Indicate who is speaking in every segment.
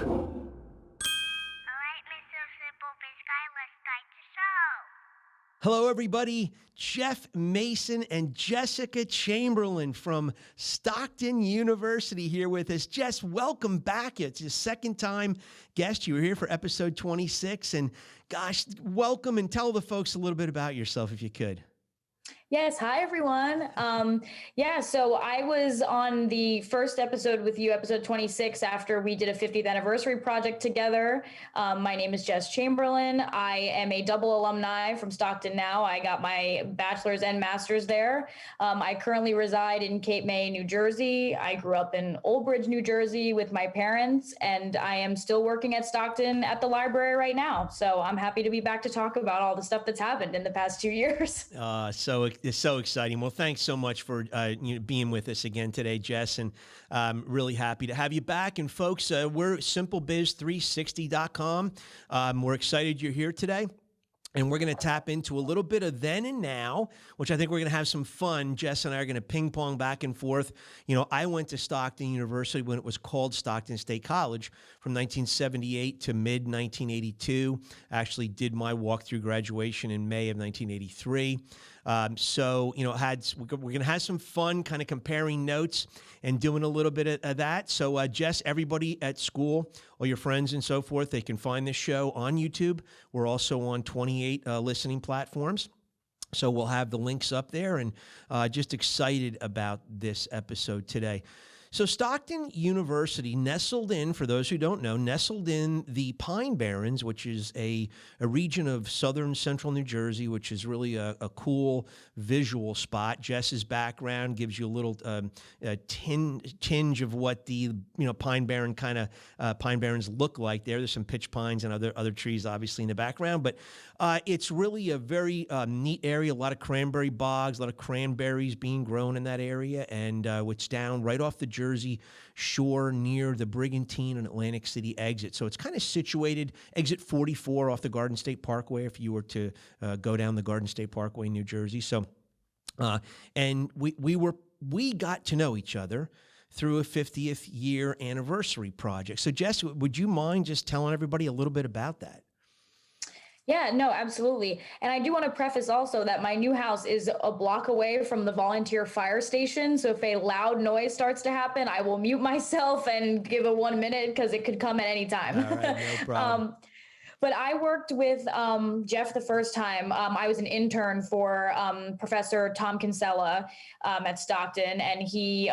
Speaker 1: right, Mr. Simple Biz Guy, let's start the show.
Speaker 2: Hello, everybody. Jeff Mason and Jessica Chamberlain from Stockton University here with us. Jess, welcome back. It's your second time guest. You were here for episode 26. And gosh, welcome, and tell the folks a little bit about yourself if you could.
Speaker 3: Yes. Hi, everyone. So I was on the first episode with you, episode 26, after we did a 50th anniversary project together. My name is Jess Chamberlain. I am a double alumni from Stockton now. I got my bachelor's and master's there. I currently reside in Cape May, New Jersey. I grew up in Old Bridge, New Jersey with my parents, and I am still working at Stockton at the library right now. So I'm happy to be back to talk about all the stuff that's happened in the past 2 years.
Speaker 2: It's so exciting. Well, thanks so much for being with us again today, Jess, and really happy to have you back. And folks, we're SimpleBiz360.com. We're excited you're here today. And we're going to tap into a little bit of then and now, which I think we're going to have some fun. Jess and I are going to ping pong back and forth. You know, I went to Stockton University when it was called Stockton State College from 1978 to mid 1982. Actually did my walk-through graduation in May of 1983. So, you know, we're going to have some fun kind of comparing notes and doing a little bit of that. So, Jess, everybody at school, all your friends and so forth, they can find this show on YouTube. We're also on 28 listening platforms. So we'll have the links up there, and just excited about this episode today. So Stockton University for those who don't know, nestled in the Pine Barrens, which is a region of southern central New Jersey, which is really a cool visual spot. Jess's background gives you a little tinge of what the Pine Barrens look like there. There's some pitch pines and other trees obviously in the background, but it's really a very neat area. A lot of cranberry bogs, a lot of cranberries being grown in that area, and it's down right off the Jersey shore near the Brigantine and Atlantic City exit. So it's kind of situated, exit 44 off the Garden State Parkway if you were to go down the Garden State Parkway in New Jersey. So, and we got to know each other through a 50th year anniversary project. So Jess, would you mind just telling everybody a little bit about that?
Speaker 3: Yeah, no, absolutely. And I do want to preface also that my new house is a block away from the volunteer fire station. So if a loud noise starts to happen, I will mute myself and give it 1 minute because it could come at any time.
Speaker 2: All right, no problem.
Speaker 3: But I worked with Jeff the first time. I was an intern for Professor Tom Kinsella at Stockton, and he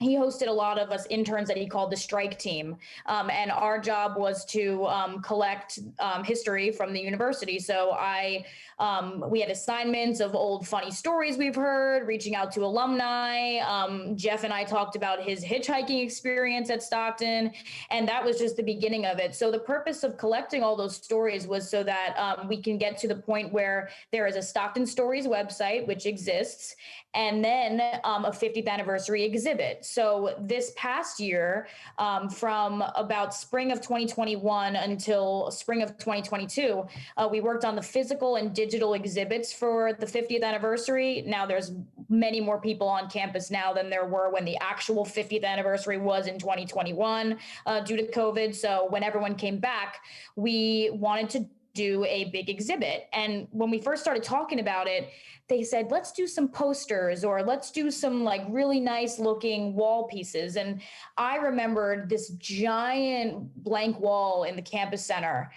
Speaker 3: hosted a lot of us interns that he called the strike team. And our job was to collect history from the university. So we had assignments of old funny stories we've heard, reaching out to alumni. Jeff and I talked about his hitchhiking experience at Stockton, and that was just the beginning of it. So the purpose of collecting all those stories was so that we can get to the point where there is a Stockton Stories website, which exists, and then a 50th anniversary exhibit. So this past year, from about spring of 2021 until spring of 2022, we worked on the physical and digital exhibits for the 50th anniversary. Now there's many more people on campus now than there were when the actual 50th anniversary was in 2021 due to COVID. So when everyone came back, we wanted to do a big exhibit. And when we first started talking about it, they said, let's do some posters or let's do some like really nice looking wall pieces. And I remembered this giant blank wall in the campus center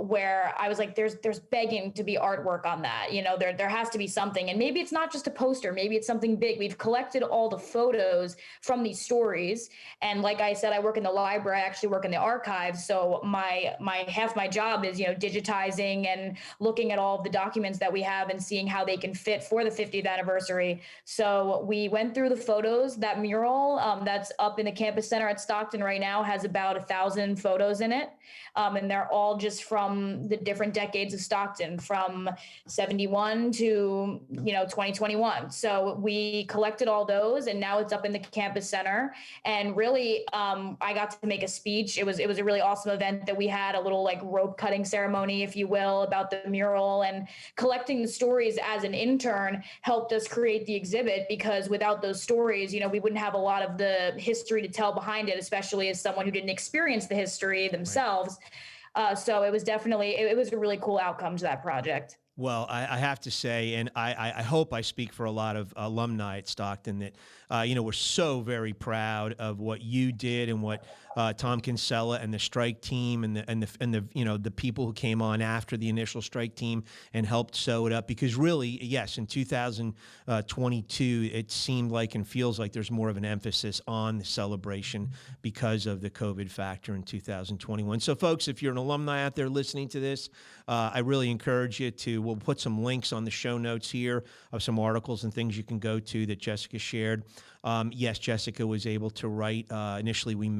Speaker 3: where I was like, there's begging to be artwork on that. You know, there has to be something. And maybe it's not just a poster, maybe it's something big. We've collected all the photos from these stories. And like I said, I work in the library, I actually work in the archives. So my half my job is, digitizing and looking at all of the documents that we have and seeing how they can fit for the 50th anniversary. So we went through the photos. That mural that's up in the campus center at Stockton right now has about 1,000 photos in it. And they're all just from the different decades of Stockton, from 71 to 2021. So we collected all those, and now it's up in the campus center. And really, I got to make a speech. It was a really awesome event that we had, a little like rope cutting ceremony, if you will, about the mural and collecting the stories as an intern helped us create the exhibit, because without those stories, we wouldn't have a lot of the history to tell behind it, especially as someone who didn't experience the history themselves. Right. So it was definitely, it was a really cool outcome to that project.
Speaker 2: Well, I have to say, and I hope I speak for a lot of alumni at Stockton, that, we're so very proud of what you did and what Tom Kinsella and the strike team and the people who came on after the initial strike team and helped sew it up. Because really, yes, in 2022, it seemed like and feels like there's more of an emphasis on the celebration because of the COVID factor in 2021. So, folks, if you're an alumni out there listening to this, I really encourage you to. We'll put some links on the show notes here of some articles and things you can go to that Jessica shared. Yes, Jessica was able to write. Initially, we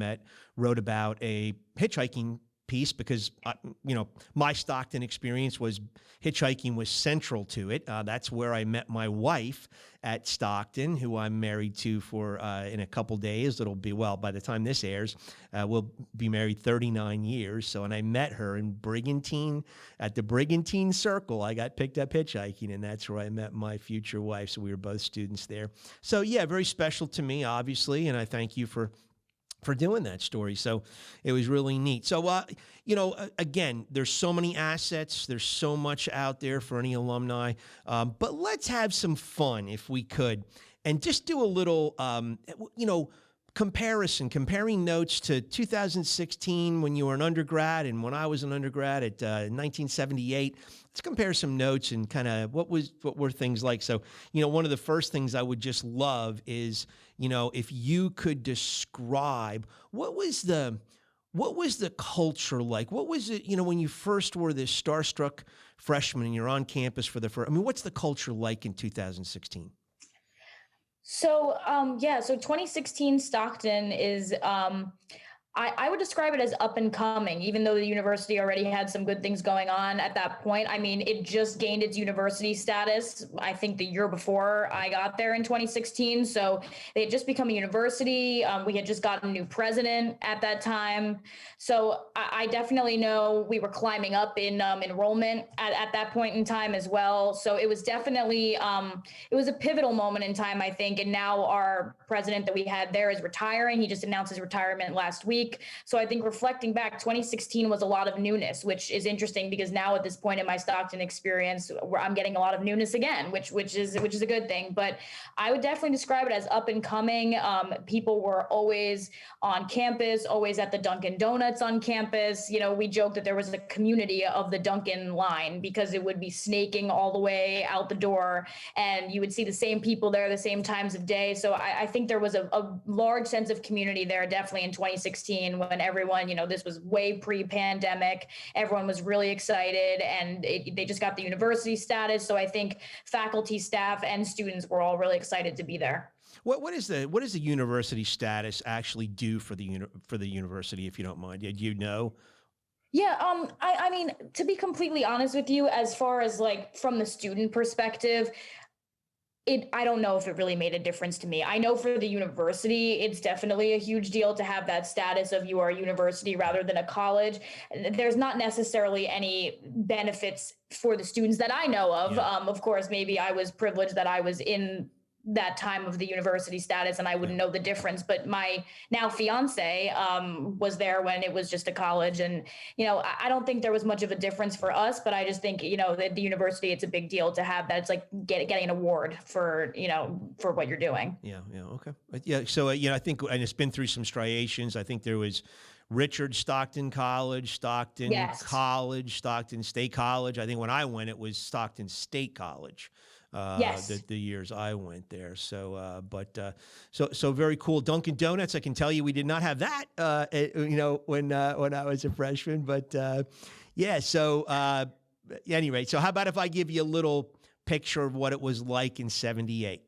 Speaker 2: wrote about a hitchhiking piece because, my Stockton experience was hitchhiking was central to it. That's where I met my wife at Stockton, who I'm married to for in a couple days. It'll be, well, by the time this airs, we'll be married 39 years. So, and I met her in Brigantine, at the Brigantine Circle. I got picked up hitchhiking, and that's where I met my future wife. So we were both students there. So yeah, very special to me, obviously, and I thank you for doing that story. So it was really neat. So, again, there's so many assets. There's so much out there for any alumni. But let's have some fun if we could, and just do a little, comparing notes to 2016 when you were an undergrad and when I was an undergrad at 1978. Let's compare some notes and kind of what were things like. So, one of the first things I would just love is, if you could describe what was the culture like? What was it, when you first were this starstruck freshman and you're on campus for the first, what's the culture like in 2016?
Speaker 3: So, so 2016 Stockton is, I would describe it as up and coming, even though the university already had some good things going on at that point. It just gained its university status, I think, the year before I got there in 2016. So they had just become a university. We had just gotten a new president at that time. So I definitely know we were climbing up in enrollment at that point in time as well. So it was definitely, it was a pivotal moment in time, I think. And now our president that we had there is retiring. He just announced his retirement last week. So I think reflecting back, 2016 was a lot of newness, which is interesting because now at this point in my Stockton experience, where I'm getting a lot of newness again, which is a good thing. But I would definitely describe it as up and coming. People were always on campus, always at the Dunkin' Donuts on campus. We joked that there was a community of the Dunkin' line because it would be snaking all the way out the door, and you would see the same people there the same times of day. So I think there was a large sense of community there, definitely in 2016. When everyone, this was way pre-pandemic, everyone was really excited, and they just got the university status. So I think faculty, staff, and students were all really excited to be there.
Speaker 2: What does the university status actually do for the university, if you don't mind? Do you know?
Speaker 3: Yeah, I mean, to be completely honest with you, as far as from the student perspective, I don't know if it really made a difference to me. I know for the university, it's definitely a huge deal to have that status of you are a university rather than a college. There's not necessarily any benefits for the students that I know of. Yeah. Of course, maybe I was privileged that I was in that time of the university status and I wouldn't know the difference, but my now fiance was there when it was just a college, and I don't think there was much of a difference for us, but I just think at the university it's a big deal to have that. It's like getting an award for for what you're doing.
Speaker 2: Okay. So I think, and it's been through some striations. I think there was Richard Stockton College, Stockton
Speaker 3: yes.
Speaker 2: College, Stockton State College. I think when I went, it was Stockton State College.
Speaker 3: Yes.
Speaker 2: The years I went there. So, so very cool. Dunkin' Donuts. I can tell you, we did not have that, when I was a freshman, but, yeah. So, at any rate, so how about if I give you a little picture of what it was like in 78?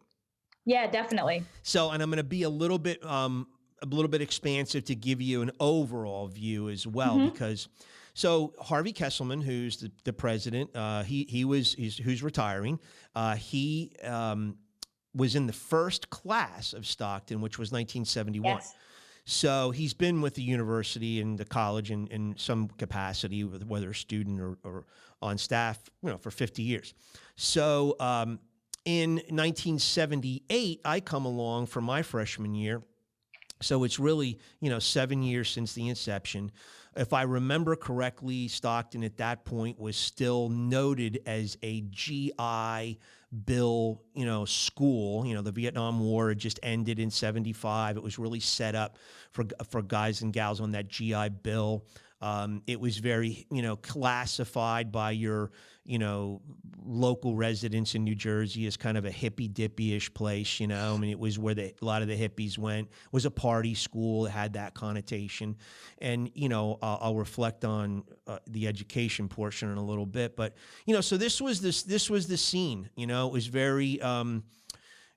Speaker 3: Yeah, definitely.
Speaker 2: So, and I'm going to be a little bit expansive to give you an overall view as well, because so Harvey Kesselman, who's the president, who's retiring. He was in the first class of Stockton, which was 1971. Yes. So he's been with the university and the college in some capacity, whether a student or on staff, for 50 years. So in 1978, I come along for my freshman year. So it's really, 7 years since the inception. If I remember correctly, Stockton at that point was still noted as a GI Bill, school. The Vietnam War had just ended in 75. It was really set up for guys and gals on that GI Bill. It was very, classified by your, local residents in New Jersey as kind of a hippy-dippy-ish place, I mean, it was where a lot of the hippies went. It was a party school. It had that connotation. And, I'll reflect on the education portion in a little bit. But, so this was the scene, it was very,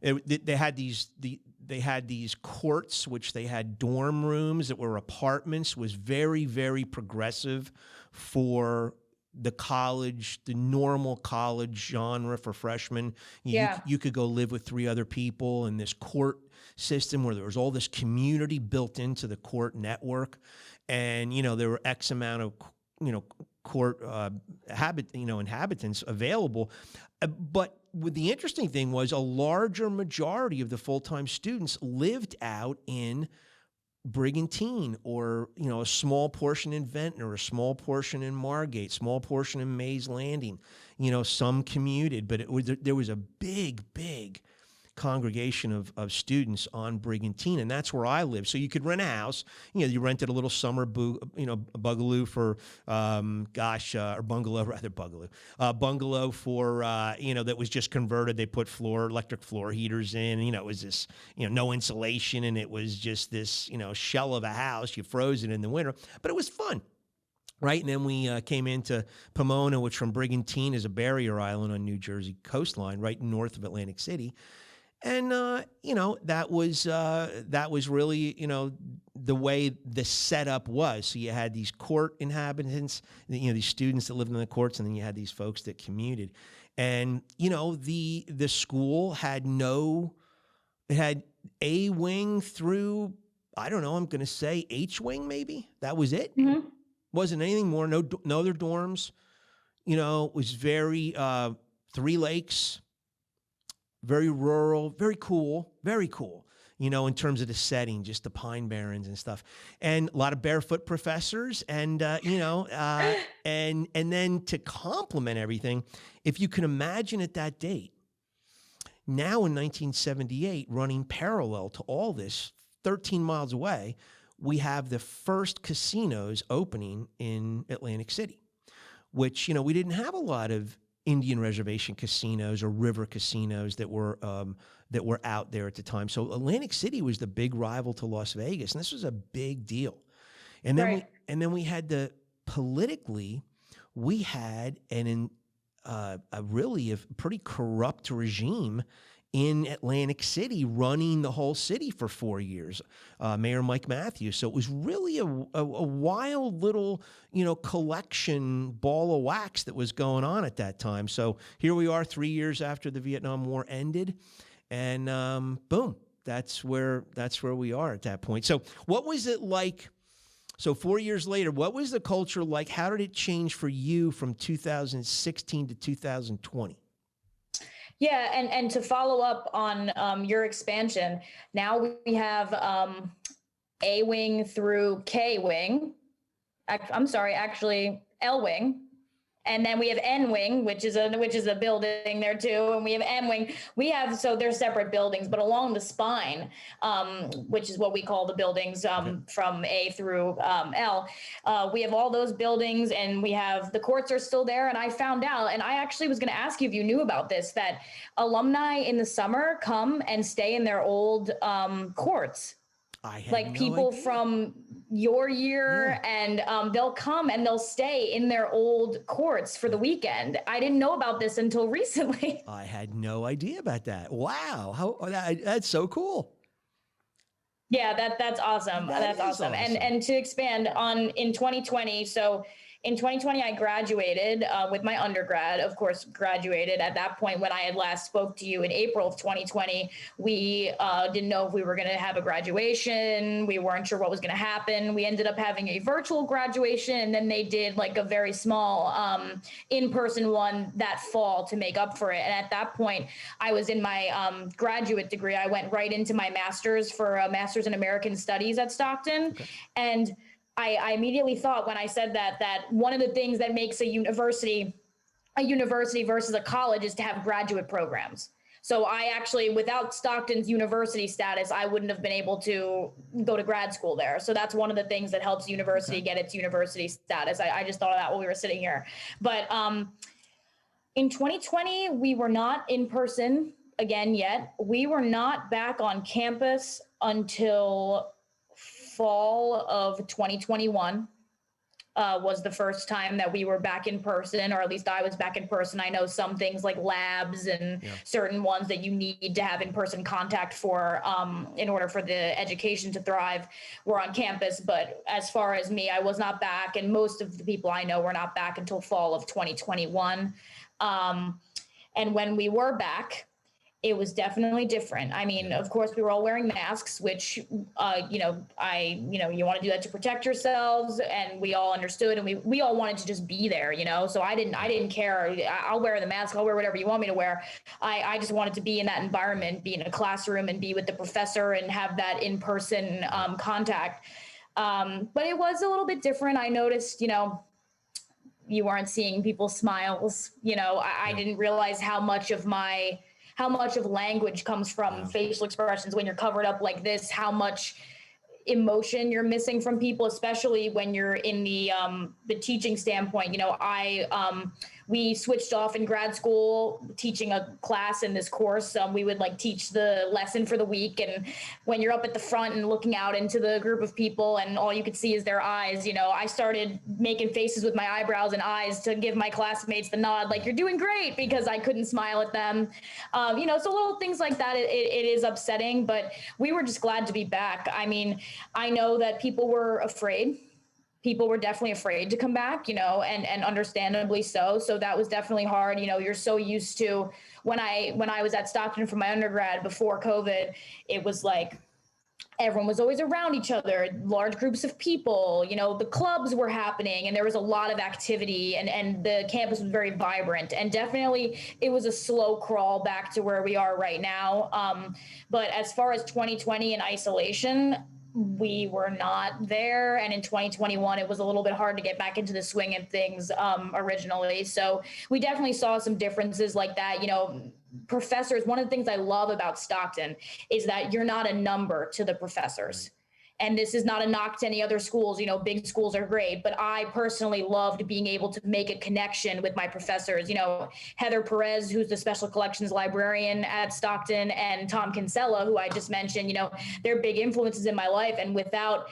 Speaker 2: they had these courts, which they had dorm rooms that were apartments, was very, very progressive for the college, the normal college genre for freshmen. You could go live with 3 other people in this court system where there was all this community built into the court network. And, there were X amount of, court inhabitants available. But the interesting thing was a larger majority of the full-time students lived out in Brigantine, or a small portion in Ventnor, a small portion in Margate, small portion in Mays Landing. Some commuted, but there was a big congregation of students on Brigantine, and that's where I live. So you could rent a house. You rented a little summer bungalow for bungalow for that was just converted. They put electric floor heaters in. It was this no insulation, and it was just this shell of a house. You froze it in the winter, but it was fun. Right, and then we came into Pomona, which from Brigantine is a barrier island on New Jersey coastline, right north of Atlantic City. And, that was really, the way the setup was. So you had these court inhabitants, these students that lived in the courts, and then you had these folks that commuted. And, the school had it had A wing through, I don't know, I'm going to say H wing maybe. That was it. Mm-hmm. Wasn't anything more, no other dorms. It was very, 3 lakes. Very rural, very cool, in terms of the setting, just the pine barrens and stuff. And a lot of barefoot professors and, and then to complement everything, if you can imagine at that date, now in 1978, running parallel to all this, 13 miles away, we have the first casinos opening in Atlantic City, which, we didn't have a lot of Indian reservation casinos or river casinos that were out there at the time. So Atlantic City was the big rival to Las Vegas, and this was a big deal. And then we had politically, we had a pretty corrupt regime in Atlantic City running the whole city for 4 years, Mayor Mike Matthews. So it was really a wild little, collection ball of wax that was going on at that time. So here we are 3 years after the Vietnam War ended, and boom, that's where we are at that point. So what was it like? So 4 years later, what was the culture like? How did it change for you from 2016 to 2020?
Speaker 3: Yeah, and to follow up on your expansion, now we have A wing through K wing. I'm sorry, actually L wing. And then we have N wing, which is a building there too. And we have M wing. So they're separate buildings, but along the spine, which is what we call the buildings from A through L, we have all those buildings, and we have the courts are still there. And I found out, and I actually was going to ask you if you knew about this, that alumni in the summer come and stay in their old courts. Like people from your year, and they'll come and they'll stay in their old courts for the weekend. I didn't know about this until recently.
Speaker 2: I had no idea about that. Wow, that's so cool.
Speaker 3: Yeah, that's awesome. That's awesome. And to expand on in 2020, so in 2020, I graduated with my undergrad, of course, graduated at that point. When I had last spoke to you in April of 2020, we didn't know if we were going to have a graduation. We weren't sure what was going to happen. We ended up having a virtual graduation, and then they did like a very small in-person one that fall to make up for it. And at that point, I was in my graduate degree. I went right into my master's for a master's in American Studies at Stockton. Okay. And I immediately thought when I said that one of the things that makes a university versus a college is to have graduate programs. So I actually, without Stockton's university status, I wouldn't have been able to go to grad school there. So that's one of the things that helps university get its university status. I just thought of that while we were sitting here. But in 2020, we were not in person again yet. We were not back on campus until fall of 2021 was the first time that we were back in person, or at least I was back in person. I know some things like labs and certain ones that you need to have in-person contact for in order for the education to thrive were on campus. But as far as me, I was not back, and most of the people I know were not back until fall of 2021. And when we were back, it was definitely different. I mean, of course, we were all wearing masks, which, you want to do that to protect yourselves, and we all understood, and we all wanted to just be there, So I didn't care. I'll wear the mask. I'll wear whatever you want me to wear. I just wanted to be in that environment, be in a classroom, and be with the professor, and have that in-person contact. But it was a little bit different. I noticed, you weren't seeing people's smiles. I didn't realize how much of language comes from facial expressions when you're covered up like this, how much emotion you're missing from people, especially when you're in the teaching standpoint. We switched off in grad school teaching a class in this course. We would teach the lesson for the week. And when you're up at the front and looking out into the group of people and all you could see is their eyes, I started making faces with my eyebrows and eyes to give my classmates the nod, like, you're doing great, because I couldn't smile at them. So little things like that, it is upsetting, but we were just glad to be back. I mean, I know that people were afraid. People were definitely afraid to come back, and understandably so. So that was definitely hard. You're so used to when I was at Stockton for my undergrad before COVID, it was like everyone was always around each other, large groups of people, the clubs were happening, and there was a lot of activity, and the campus was very vibrant, and definitely it was a slow crawl back to where we are right now. But as far as 2020 and isolation, we were not there. And in 2021, it was a little bit hard to get back into the swing of things originally. So we definitely saw some differences like that. Professors, one of the things I love about Stockton is that you're not a number to the professors. And this is not a knock to any other schools. Big schools are great, but I personally loved being able to make a connection with my professors. Heather Perez, who's the special collections librarian at Stockton, and Tom Kinsella, who I just mentioned, they're big influences in my life. And without,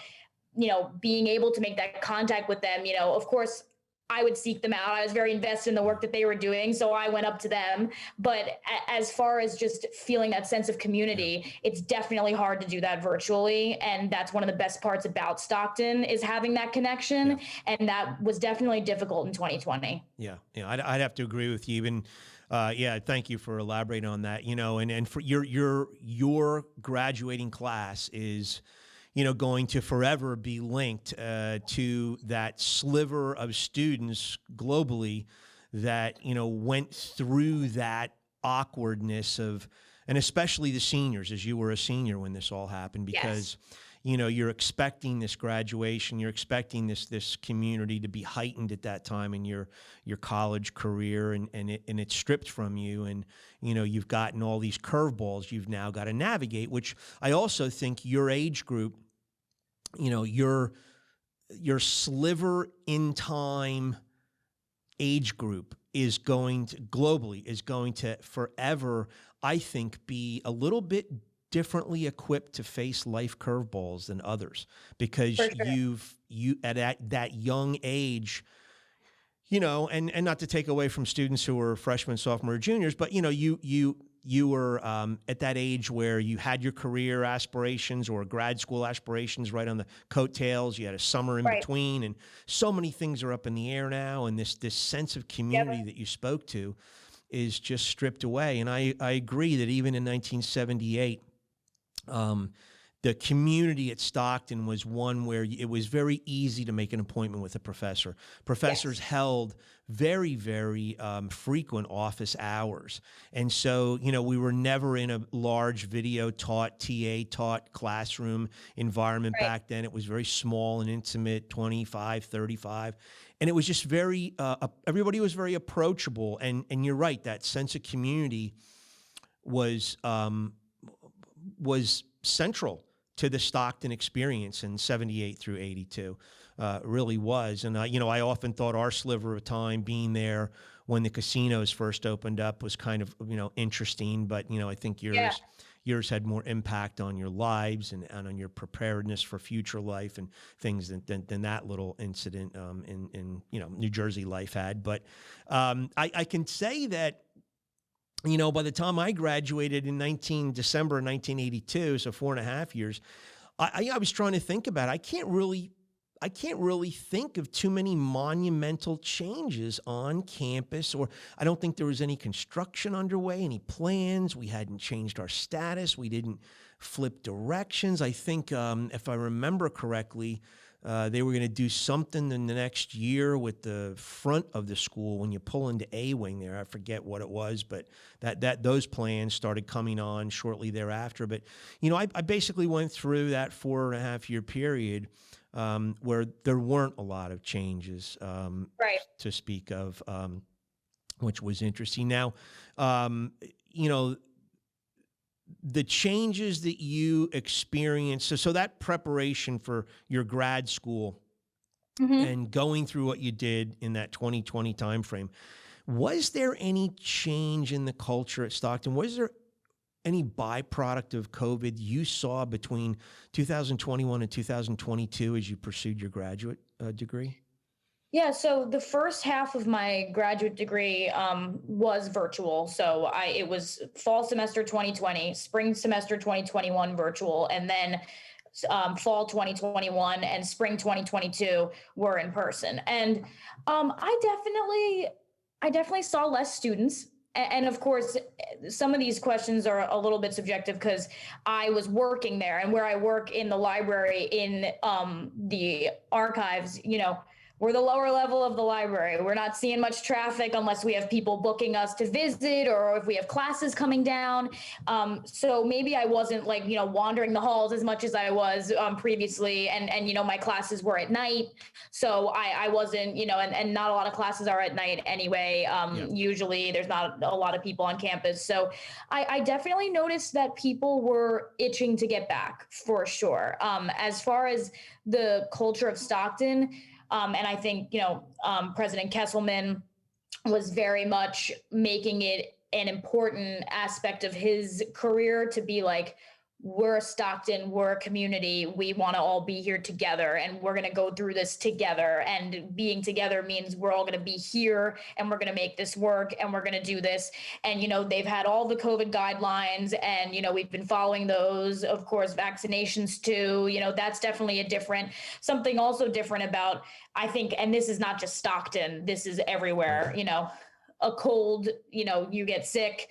Speaker 3: being able to make that contact with them, of course, I would seek them out. I was very invested in the work that they were doing, so I went up to them. But as far as just feeling that sense of community, it's definitely hard to do that virtually. And that's one of the best parts about Stockton, is having that connection. Yeah. And that was definitely difficult in 2020.
Speaker 2: Yeah, I'd have to agree with you. Even, thank you for elaborating on that. And for your graduating class is, going to forever be linked to that sliver of students globally that, went through that awkwardness of, and especially the seniors, as you were a senior when this all happened, because, you're expecting this graduation, you're expecting this community to be heightened at that time in your college career, and it's stripped from you. And, you've gotten all these curveballs you've now got to navigate, which I also think your age group, your sliver in time age group is going to globally is going to forever, I think, be a little bit differently equipped to face life curveballs than others, because you at that young age, and not to take away from students who are freshmen, sophomore, juniors, but you you were at that age where you had your career aspirations or grad school aspirations right on the coattails. You had a summer in
Speaker 3: Right.
Speaker 2: between, and so many things are up in the air now. And this sense of community that you spoke to is just stripped away. And I agree that even in 1978, the community at Stockton was one where it was very easy to make an appointment with a professor. Professors held very, very frequent office hours. And so, you know, we were never in a large video taught, TA taught classroom environment back then. It was very small and intimate, 25, 35. And it was just very, everybody was very approachable. And you're right, that sense of community was central to the Stockton experience in 78 through 82, really was. And, you know, I often thought our sliver of time being there when the casinos first opened up was kind of, you know, interesting. But, you know, I think yours had more impact on your lives and on your preparedness for future life and things than that little incident in, you know, New Jersey life had. But I can say that, you know, by the time I graduated in December of 1982, so 4.5 years, I was trying to think about it. I can't really think of too many monumental changes on campus, or I don't think there was any construction underway, any plans. We hadn't changed our status. We didn't flip directions. I think, if I remember correctly, they were going to do something in the next year with the front of the school when you pull into A wing there. I forget what it was, but those plans started coming on shortly thereafter. But, you know, I basically went through that 4.5 year period where there weren't a lot of changes to speak of, which was interesting. Now, you know, the changes that you experienced, so that preparation for your grad school and going through what you did in that 2020 timeframe, was there any change in the culture at Stockton? Was there any byproduct of COVID you saw between 2021 and 2022 as you pursued your graduate degree?
Speaker 3: Yeah, so the first half of my graduate degree was virtual. So it was fall semester 2020, spring semester 2021 virtual, and then fall 2021 and spring 2022 were in person. And I definitely saw less students. And of course, some of these questions are a little bit subjective because I was working there, and where I work in the library, in the archives, you know, we're the lower level of the library. We're not seeing much traffic unless we have people booking us to visit or if we have classes coming down. So maybe I wasn't, like, you know, wandering the halls as much as I was previously. And, you know, my classes were at night. So I wasn't, you know, and not a lot of classes are at night anyway. Usually there's not a lot of people on campus. So I definitely noticed that people were itching to get back, for sure. As far as the culture of Stockton, and I think, you know, President Kesselman was very much making it an important aspect of his career to be like, we're a Stockton, we're a community, we want to all be here together, and we're going to go through this together. And being together means we're all going to be here, and we're going to make this work, and we're going to do this. And, you know, they've had all the COVID guidelines, and, you know, we've been following those, of course, vaccinations too. You know, that's definitely something also different about, I think, and this is not just Stockton, this is everywhere, you know, a cold, you know, you get sick,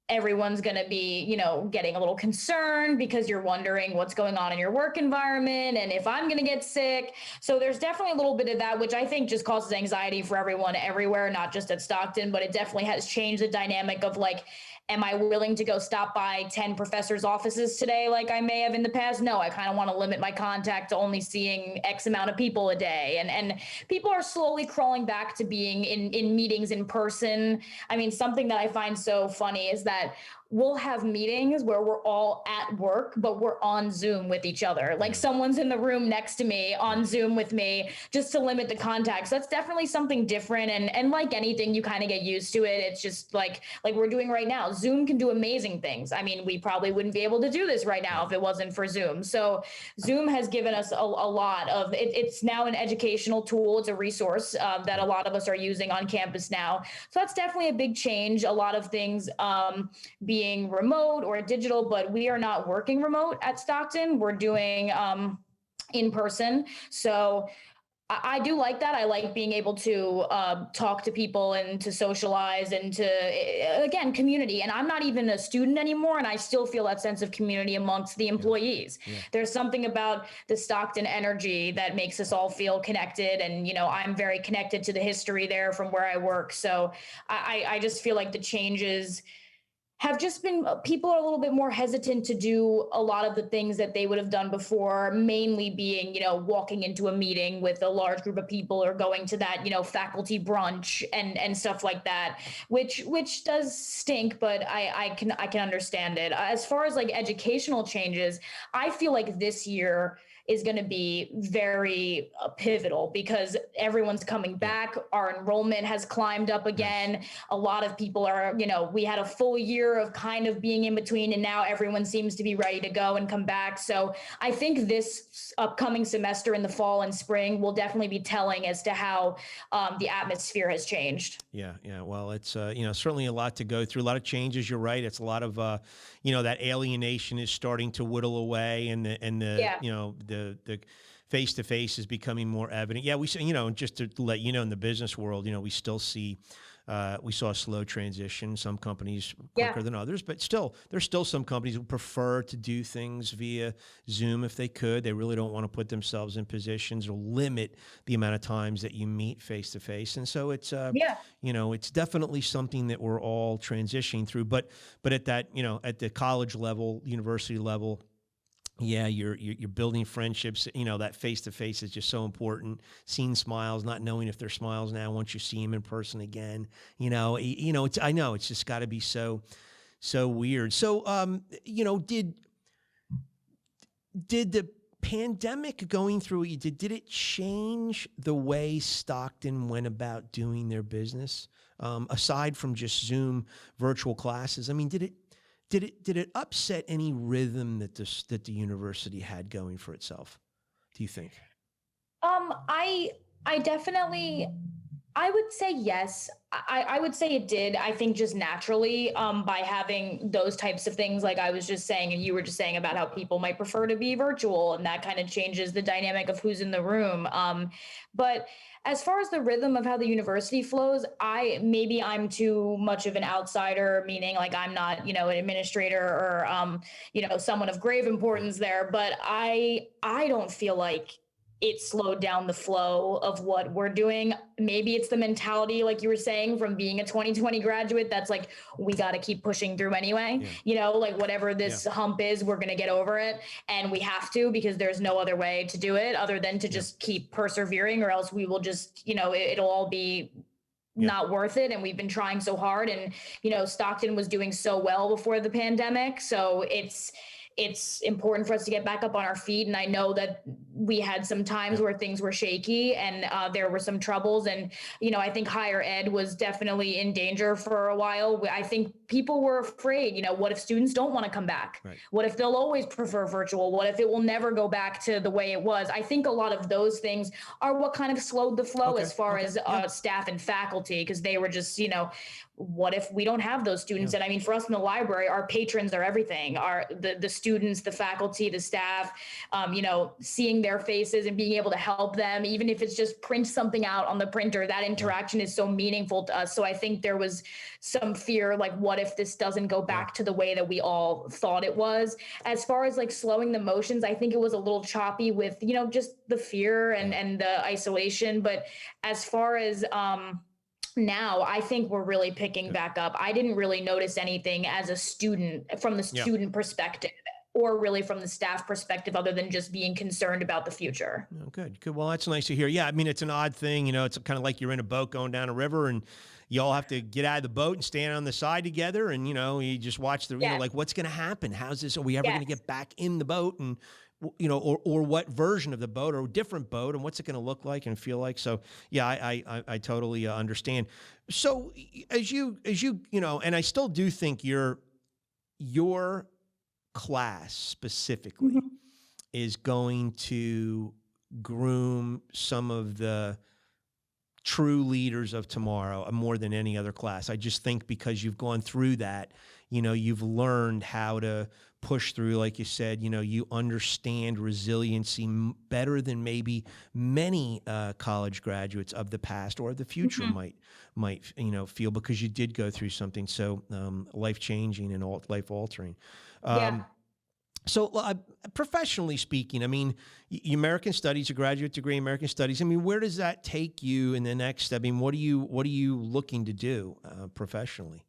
Speaker 3: everyone's going to be, you know, getting a little concerned because you're wondering what's going on in your work environment and if I'm going to get sick. So there's definitely a little bit of that, which I think just causes anxiety for everyone everywhere, not just at Stockton, but it definitely has changed the dynamic of, like, am I willing to go stop by 10 professors' offices today like I may have in the past? No, I kind of want to limit my contact to only seeing X amount of people a day. And people are slowly crawling back to being in meetings in person. I mean, something that I find so funny is that we'll have meetings where we're all at work, but we're on Zoom with each other. Like, someone's in the room next to me on Zoom with me, just to limit the contacts. That's definitely something different. And like anything, you kind of get used to it. It's just like we're doing right now. Zoom can do amazing things. I mean, we probably wouldn't be able to do this right now if it wasn't for Zoom. So Zoom has given us a lot of it. It's now an educational tool. It's a resource that a lot of us are using on campus now. So that's definitely a big change. A lot of things being being remote or digital, but we are not working remote at Stockton. We're doing in person. So I do like that. I like being able to talk to people and to socialize and to, again, community. And I'm not even a student anymore, and I still feel that sense of community amongst the employees. Yeah. There's something about the Stockton energy that makes us all feel connected. And, you know, I'm very connected to the history there from where I work. So I just feel like the changes have just been, people are a little bit more hesitant to do a lot of the things that they would have done before, mainly being, you know, walking into a meeting with a large group of people or going to that, you know, faculty brunch and stuff like that, which does stink, but I can understand it. As far as like educational changes, I feel like this year is going to be very pivotal because everyone's coming back. Our enrollment has climbed up again. A lot of people are, you know, we had a full year of kind of being in between, and now everyone seems to be ready to go and come back. So I think this upcoming semester in the fall and spring will definitely be telling as to how the atmosphere has changed.
Speaker 2: Yeah. Well, it's, you know, certainly a lot to go through, a lot of changes. You're right. It's a lot of, you know, that alienation is starting to whittle away, and the you know, the face-to-face is becoming more evident. Yeah, we see, you know, just to let you know, in the business world, you know, we still see, we saw a slow transition, some companies quicker than others, but still, there's still some companies who prefer to do things via Zoom if they could. They really don't want to put themselves in positions or limit the amount of times that you meet face-to-face. And so it's, you know, it's definitely something that we're all transitioning through, but at that, you know, at the college level, university level, yeah, you're building friendships. You know, that face-to-face is just so important. Seeing smiles, not knowing if they're smiles now once you see them in person again. You know, I know it's just got to be so weird. So, you know, did the pandemic going through what you did it change the way Stockton went about doing their business? Aside from just Zoom virtual classes, I mean, did it upset any rhythm that the university had going for itself, do you think?
Speaker 3: I definitely, I would say yes. I would say it did. I think just naturally, by having those types of things, like I was just saying, and you were just saying about how people might prefer to be virtual, and that kind of changes the dynamic of who's in the room. But as far as the rhythm of how the university flows, maybe I'm too much of an outsider, meaning like I'm not, you know, an administrator or, you know, someone of grave importance there, but I don't feel like it slowed down the flow of what we're doing. Maybe it's the mentality, like you were saying, from being a 2020 graduate, that's like, we got to keep pushing through anyway. You know, like whatever this hump is, we're going to get over it. And we have to, because there's no other way to do it other than to just keep persevering, or else we will just, you know, it'll all be not worth it. And we've been trying so hard, and, you know, Stockton was doing so well before the pandemic. So it's important for us to get back up on our feet. And I know that we had some times where things were shaky and there were some troubles. And, you know, I think higher ed was definitely in danger for a while. I think people were afraid, you know, what if students don't want to come back? What if they'll always prefer virtual? What if it will never go back to the way it was? I think a lot of those things are what kind of slowed the flow as far as staff and faculty, because they were just, you know, what if we don't have those students? And I mean, for us in the library, our patrons are everything. The students, the faculty, the staff, you know, seeing their faces and being able to help them, even if it's just print something out on the printer, that interaction is so meaningful to us. So I think there was some fear, like, what if this doesn't go back to the way that we all thought it was? As far as like slowing the motions, I think it was a little choppy with, you know, just the fear and the isolation. But as far as, now, I think we're really picking back up. I didn't really notice anything as a student from the student perspective, or really from the staff perspective, other than just being concerned about the future.
Speaker 2: Oh, good. Well, that's nice to hear. Yeah, I mean, it's an odd thing. You know, it's kind of like you're in a boat going down a river, and you all have to get out of the boat and stand on the side together. And, you know, you just watch the, you know, like, what's going to happen? How's this? Are we ever going to get back in the boat? And, you know, or what version of the boat, or a different boat, and what's it going to look like and feel like? So, yeah, I totally understand. So as you know, and I still do think your class specifically is going to groom some of the true leaders of tomorrow more than any other class. I just think because you've gone through that, you've learned how to push through, like you said, you understand resiliency better than maybe many college graduates of the past or the future might feel, because you did go through something so life-changing and life-altering.
Speaker 3: Yeah.
Speaker 2: So professionally speaking, I mean, American Studies, a graduate degree in American Studies. I mean, where does that take you in the next? I mean, what are you looking to do professionally?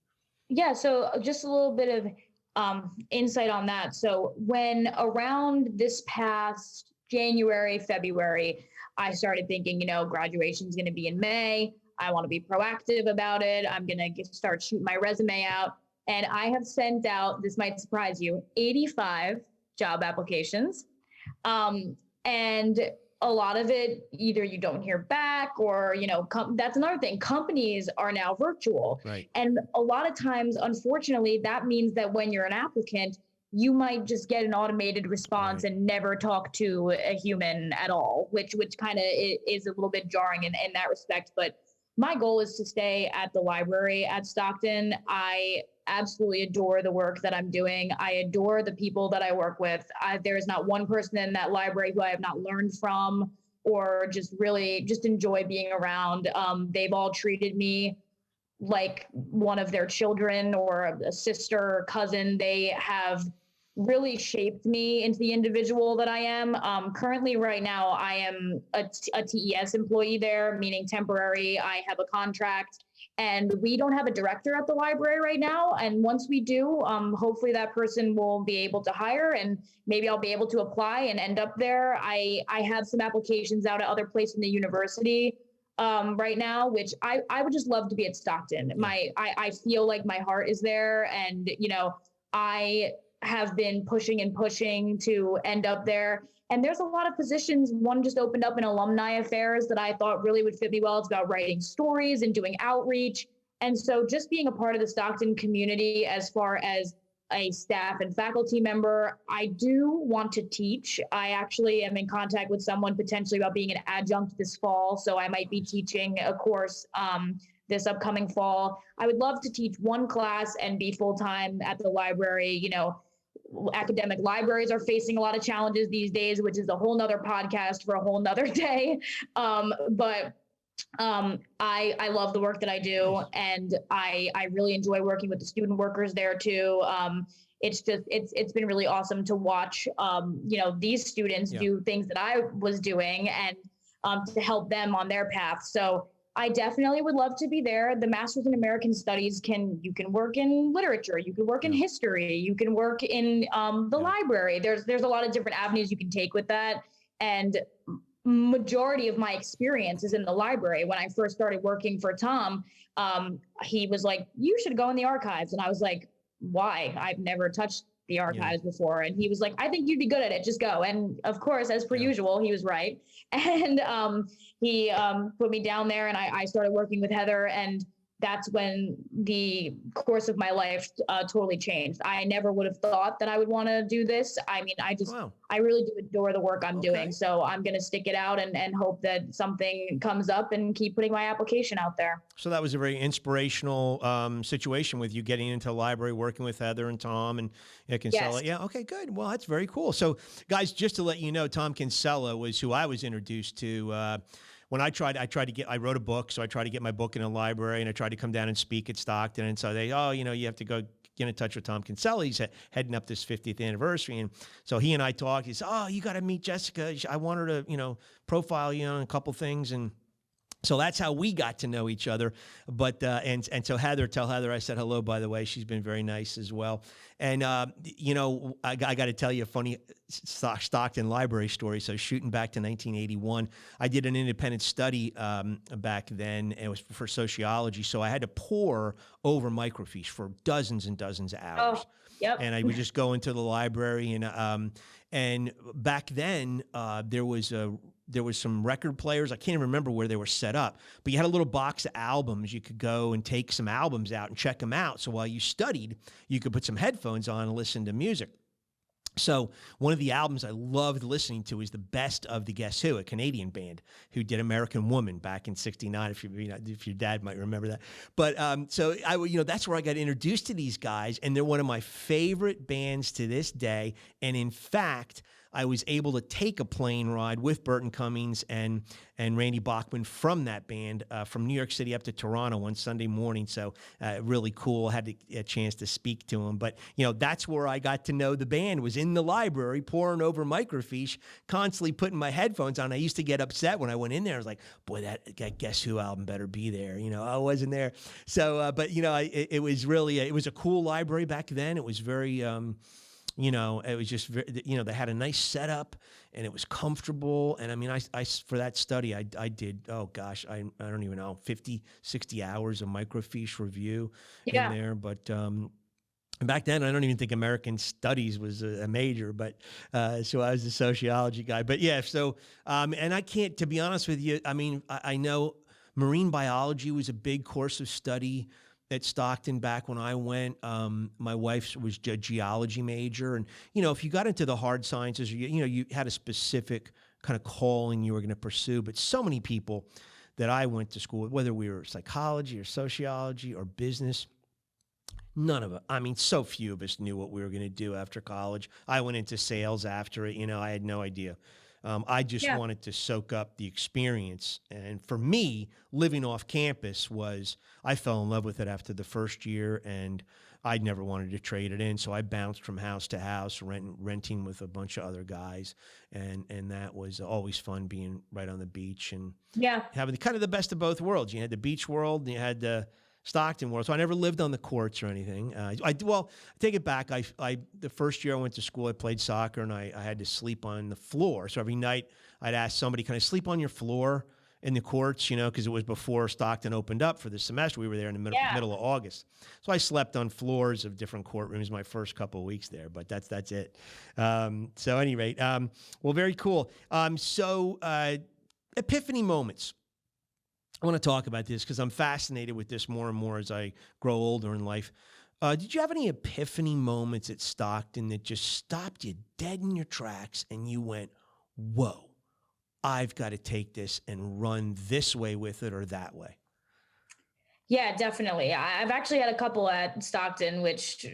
Speaker 3: Yeah, so just a little bit of insight on that. So when around this past January, February, I started thinking, graduation is going to be in May. I want to be proactive about it. I'm going to start shooting my resume out. And I have sent out, this might surprise you, 85 job applications. And a lot of it, either you don't hear back or, that's another thing. Companies are now virtual.
Speaker 2: Right.
Speaker 3: And a lot of times, unfortunately, that means that when you're an applicant, you might just get an automated response and never talk to a human at all, which kind of is a little bit jarring in that respect. But my goal is to stay at the library at Stockton. I absolutely adore the work that I'm doing. I adore the people that I work with. There is not one person in that library who I have not learned from or just really just enjoy being around. They've all treated me like one of their children or a sister or cousin. They have really shaped me into the individual that I am. Currently, right now, I am a TES employee there, meaning temporary. I have a contract, and we don't have a director at the library right now. And once we do, hopefully that person will be able to hire, and maybe I'll be able to apply and end up there. I have some applications out at other places in the university right now, which I would just love to be at Stockton. I feel like my heart is there, and I have been pushing and pushing to end up there. And there's a lot of positions. One just opened up in alumni affairs that I thought really would fit me well. It's about writing stories and doing outreach. And so just being a part of the Stockton community as far as a staff and faculty member, I do want to teach. I actually am in contact with someone potentially about being an adjunct this fall. So I might be teaching a course this upcoming fall. I would love to teach one class and be full-time at the library. Academic libraries are facing a lot of challenges these days, which is a whole nother podcast for a whole nother day. But I love the work that I do, and I really enjoy working with the student workers there too. It's been really awesome to watch, these students do things that I was doing and to help them on their path. So I definitely would love to be there. The Master's in American Studies you can work in literature, you can work in history, you can work in the library. There's a lot of different avenues you can take with that. And majority of my experience is in the library. When I first started working for Tom, he was like, you should go in the archives. And I was like, why? I've never touched the archives before. And he was like, I think you'd be good at it. Just go. And of course, as per usual, he was right. And he put me down there, and I started working with Heather, and that's when the course of my life totally changed. I never would have thought that I would want to do this. I mean, I really do adore the work I'm doing. So I'm going to stick it out and hope that something comes up and keep putting my application out there.
Speaker 2: So that was a very inspirational situation with you getting into the library, working with Heather and Tom and Kinsella. Yeah. Okay, good. Well, that's very cool. So guys, just to let you know, Tom Kinsella was who I was introduced to. When I wrote a book, so I tried to get my book in a library, and I tried to come down and speak at Stockton. And so you have to go get in touch with Tom Kinsella. He's heading up this 50th anniversary. And so he and I talked. He said, you got to meet Jessica. I want her to, profile you on a couple things. And so that's how we got to know each other. But, and so tell Heather I said hello, by the way. She's been very nice as well. And, I got to tell you a funny Stockton library story. So shooting back to 1981, I did an independent study back then. It was for sociology. So I had to pore over microfiche for dozens and dozens of hours.
Speaker 3: Oh, yep.
Speaker 2: And I would just go into the library. And back then there was some record players. I can't even remember where they were set up, but you had a little box of albums. You could go and take some albums out and check them out. So while you studied, you could put some headphones on and listen to music. So one of the albums I loved listening to is the best of the Guess Who, a Canadian band who did American Woman back in '69. If your dad might remember that, but so that's where I got introduced to these guys, and they're one of my favorite bands to this day. And in fact, I was able to take a plane ride with Burton Cummings and Randy Bachman from that band from New York City up to Toronto one Sunday morning. So really cool. Had a chance to speak to them. But, that's where I got to know the band, was in the library pouring over microfiche, constantly putting my headphones on. I used to get upset when I went in there. I was like, boy, that Guess Who album better be there. I wasn't there. So, but, it was really, it was a cool library back then. It was very... it was just, they had a nice setup and it was comfortable. And I mean, I for that study, I did, oh gosh, I don't even know, 50, 60 hours of microfiche review in there. But back then, I don't even think American Studies was a major, but so I was a sociology guy. But yeah, so, and I can't, to be honest with you, I mean, I know marine biology was a big course of study at Stockton back when I went. My wife was a geology major. And, if you got into the hard sciences, you had a specific kind of calling you were going to pursue. But so many people that I went to school with, whether we were psychology or sociology or business, none of it. I mean, so few of us knew what we were going to do after college. I went into sales after it. I had no idea. I just wanted to soak up the experience. And for me, living off campus I fell in love with it after the first year, and I'd never wanted to trade it in. So I bounced from house to house, renting with a bunch of other guys. And that was always fun, being right on the beach and having kind of the best of both worlds. You had the beach world and you had the Stockton world. So I never lived on the courts or anything. I take it back. The first year I went to school, I played soccer, and I had to sleep on the floor. So every night I'd ask somebody, can I sleep on your floor in the courts? Because it was before Stockton opened up for the semester. We were there in the middle of August. So I slept on floors of different courtrooms my first couple of weeks there, but that's it. So at any rate, well, very cool. Epiphany Moments. I want to talk about this because I'm fascinated with this more and more as I grow older in life. Did you have any epiphany moments at Stockton that just stopped you dead in your tracks and you went, whoa, I've got to take this and run this way with it or that way?
Speaker 3: Yeah, definitely. I've actually had a couple at Stockton, which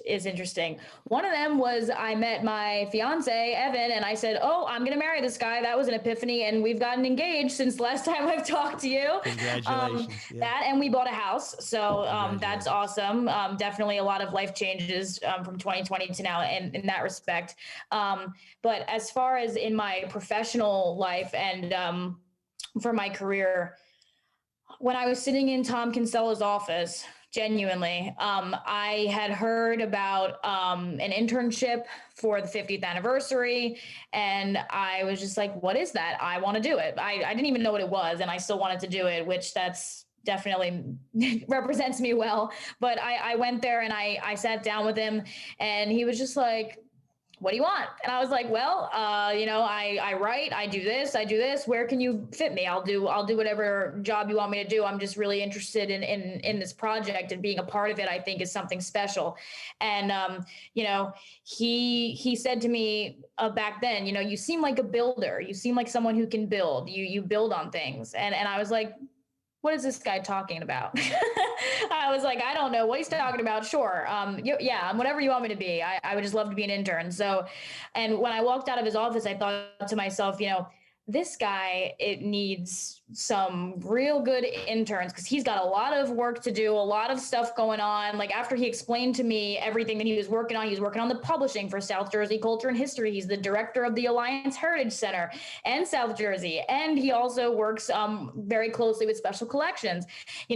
Speaker 3: is interesting. One of them was I met my fiance, Evan, and I said, oh, I'm going to marry this guy. That was an epiphany. And we've gotten engaged since the last time I've talked to you.
Speaker 2: Congratulations.
Speaker 3: That, and we bought a house. So that's awesome. Definitely a lot of life changes from 2020 to now in that respect. But as far as in my professional life and for my career, when I was sitting in Tom Kinsella's office, genuinely, I had heard about an internship for the 50th anniversary. And I was just like, what is that? I want to do it. I didn't even know what it was. And I still wanted to do it, which that's definitely represents me well. But I went there and I sat down with him, and he was just like, what do you want? And I was like, well, I write, I do this. Where can you fit me? I'll do whatever job you want me to do. I'm just really interested in this project, and being a part of it, I think, is something special. And, he said to me back then, you seem like a builder. You seem like someone who can build. You build on things. And I was like, what is this guy talking about? I was like, I don't know what he's talking about. Sure. Whatever you want me to be. I would just love to be an intern. So, and when I walked out of his office, I thought to myself, this guy, it needs some real good interns, because he's got a lot of work to do, a lot of stuff going on. Like, after he explained to me everything that he was working on the publishing for South Jersey Culture and History. He's the director of the Alliance Heritage Center and South Jersey. And he also works very closely with Special Collections. He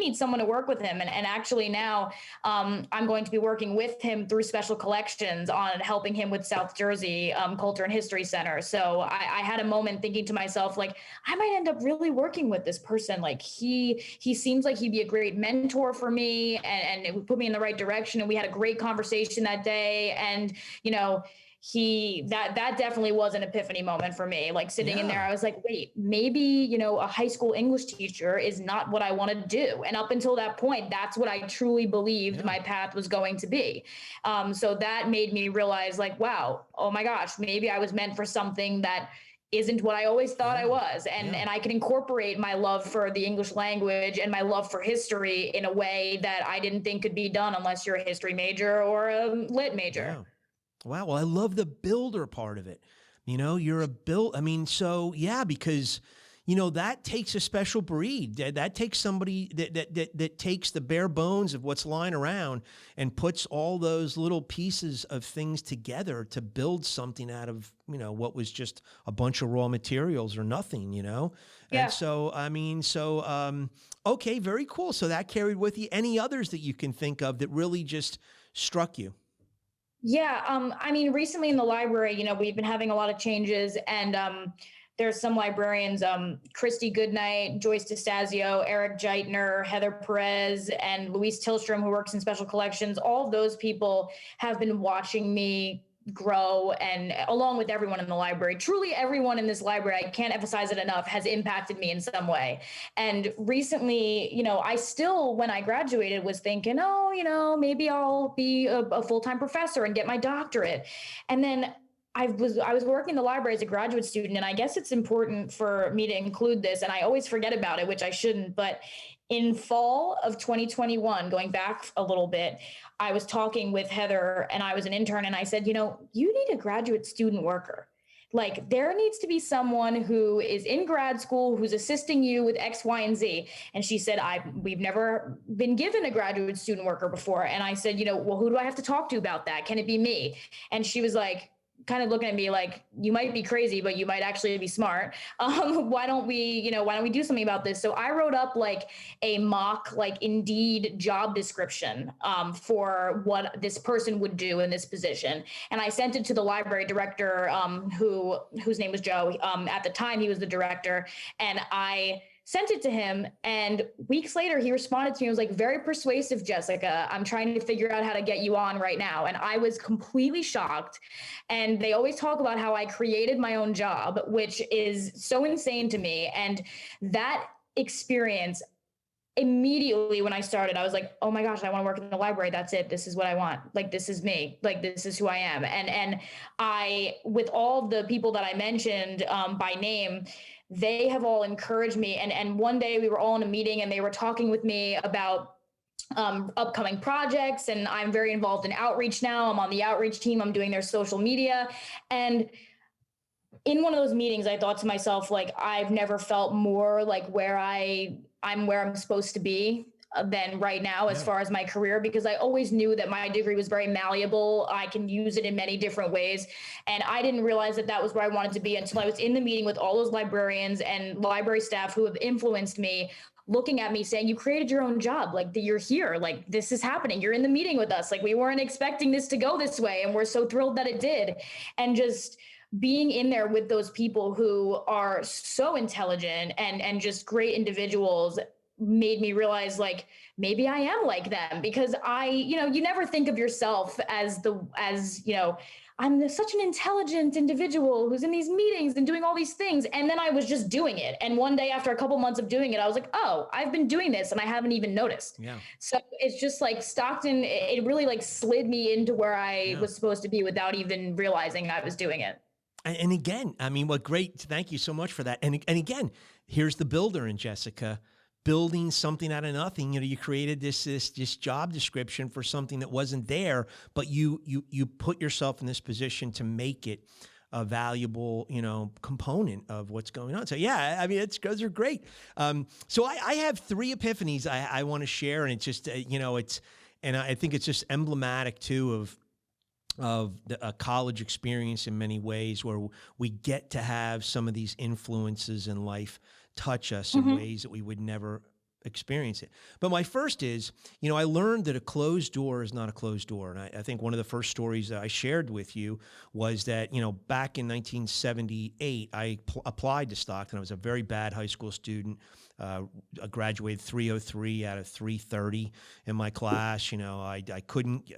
Speaker 3: needs someone to work with him. And actually now I'm going to be working with him through Special Collections on helping him with South Jersey Culture and History Center. So I had a moment thinking to myself, like, I might end up really working with this person. Like, he seems like he'd be a great mentor for me, and it would put me in the right direction. And we had a great conversation that day. And, that definitely was an epiphany moment for me. Like sitting in there,
Speaker 2: Yeah.
Speaker 3: I was like, wait, maybe, you know, a high school English teacher is not what I want to do. And up until that point, that's what I truly believed
Speaker 2: Yeah.
Speaker 3: my path was going to be. So that made me realize like, wow, oh my gosh, maybe I was meant for something that isn't what I always thought I
Speaker 2: Yeah.
Speaker 3: was.
Speaker 2: Yeah.
Speaker 3: And I can incorporate my love for the English language and my love for history in a way that I didn't think could be done unless you're a history major or a lit major.
Speaker 2: Yeah. Wow. Well, I love the builder part of it. You know, you're a build. I mean, so yeah, because you know that takes a special breed. That takes somebody that takes the bare bones of what's lying around and puts all those little pieces of things together to build something out of, you know, what was just a bunch of raw materials or nothing. You know,
Speaker 3: Yeah.
Speaker 2: and so I mean, so okay, very cool. So that carried with you. Any others that you can think of that really just struck you?
Speaker 3: Yeah, I mean, recently in the library, you know, we've been having a lot of changes, and there's some librarians, Christy Goodnight, Joyce DeStasio, Eric Geithner, Heather Perez, and Louise Tillstrom, who works in special collections. All of those people have been watching me grow, and along with everyone in the library, truly everyone in this library, I can't emphasize it enough, has impacted me in some way. And recently, you know, I still, when I graduated, was thinking, oh, you know, maybe I'll be a full-time professor and get my doctorate. And then I was working in the library as a graduate student, and I guess it's important for me to include this, and I always forget about it, which I shouldn't, but in fall of 2021, going back a little bit, I was talking with Heather, and I was an intern, and I said, you know, you need a graduate student worker. Like there needs to be someone who is in grad school, who's assisting you with X, Y, and Z. And she said, we've never been given a graduate student worker before. And I said, you know, well, who do I have to talk to about that? Can it be me? And she was like, kind of looking at me like, you might be crazy, but you might actually be smart. Why don't we do something about this? So I wrote up like a mock, like Indeed job description for what this person would do in this position. And I sent it to the library director, whose name was Joe. At the time, he was the director. And I sent it to him, and weeks later he responded to me and was like, very persuasive, Jessica, I'm trying to figure out how to get you on right now. And I was completely shocked. And they always talk about how I created my own job, which is so insane to me. And that experience, immediately when I started, I was like, oh my gosh, I want to work in the library. That's it. This is what I want. Like, this is me. Like, this is who I am. And I, with all the people that I mentioned by name, they have all encouraged me. And one day we were all in a meeting, and they were talking with me about upcoming projects. And I'm very involved in outreach now. I'm on the outreach team. I'm doing their social media. And in one of those meetings, I thought to myself, like, I've never felt more like I'm where I'm supposed to be than right now as far as my career, because I always knew that my degree was very malleable. I can use it in many different ways. And I didn't realize that that was where I wanted to be until I was in the meeting with all those librarians and library staff who have influenced me, looking at me saying, you created your own job. Like, you're here. Like, this is happening. You're in the meeting with us. Like, we weren't expecting this to go this way, and we're so thrilled that it did. And just being in there with those people who are so intelligent and just great individuals made me realize, like, maybe I am like them, because you never think of yourself as I'm such an intelligent individual who's in these meetings and doing all these things. And then I was just doing it. And one day, after a couple months of doing it, I was like, oh, I've been doing this and I haven't even noticed.
Speaker 2: Yeah.
Speaker 3: So it's just like Stockton, it really like slid me into where I was supposed to be without even realizing I was doing it.
Speaker 2: And again, I mean, what great. Thank you so much for that. And again, here's the builder in Jessica, building something out of nothing. You know, you created this job description for something that wasn't there, but you put yourself in this position to make it a valuable, component of what's going on. So yeah, I mean, those are great. So I have 3 epiphanies I want to share, and it's just, and I think it's just emblematic too of a college experience in many ways, where we get to have some of these influences in life touch us in ways that we would never experience it. But my first is, I learned that a closed door is not a closed door. And I think one of the first stories that I shared with you was that, back in 1978, I applied to Stockton. I was a very bad high school student. I graduated 303 out of 330 in my class. I couldn't,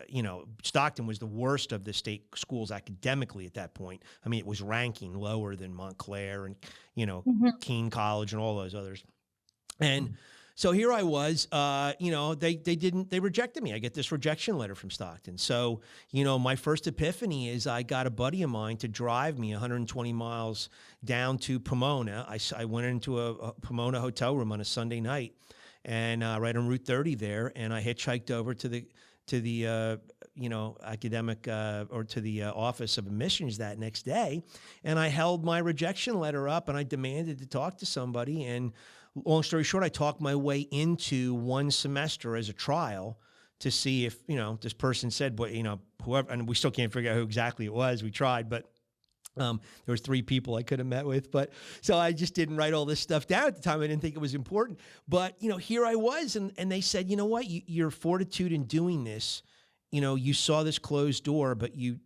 Speaker 2: Stockton was the worst of the state schools academically at that point. I mean, it was ranking lower than Montclair and, Keene College and all those others. And so here I was, they rejected me. I get this rejection letter from Stockton. So, my first epiphany is I got a buddy of mine to drive me 120 miles down to Pomona. I went into a Pomona hotel room on a Sunday night and right on Route 30 there. And I hitchhiked over to the academic or to the Office of Admissions that next day. And I held my rejection letter up and I demanded to talk to somebody. And long story short, I talked my way into one semester as a trial to see if, this person said, whoever, and we still can't figure out who exactly it was. We tried, but there was 3 people I could have met with, but so I just didn't write all this stuff down at the time. I didn't think it was important, but here I was, and they said, what, your fortitude in doing this, you saw this closed door, but you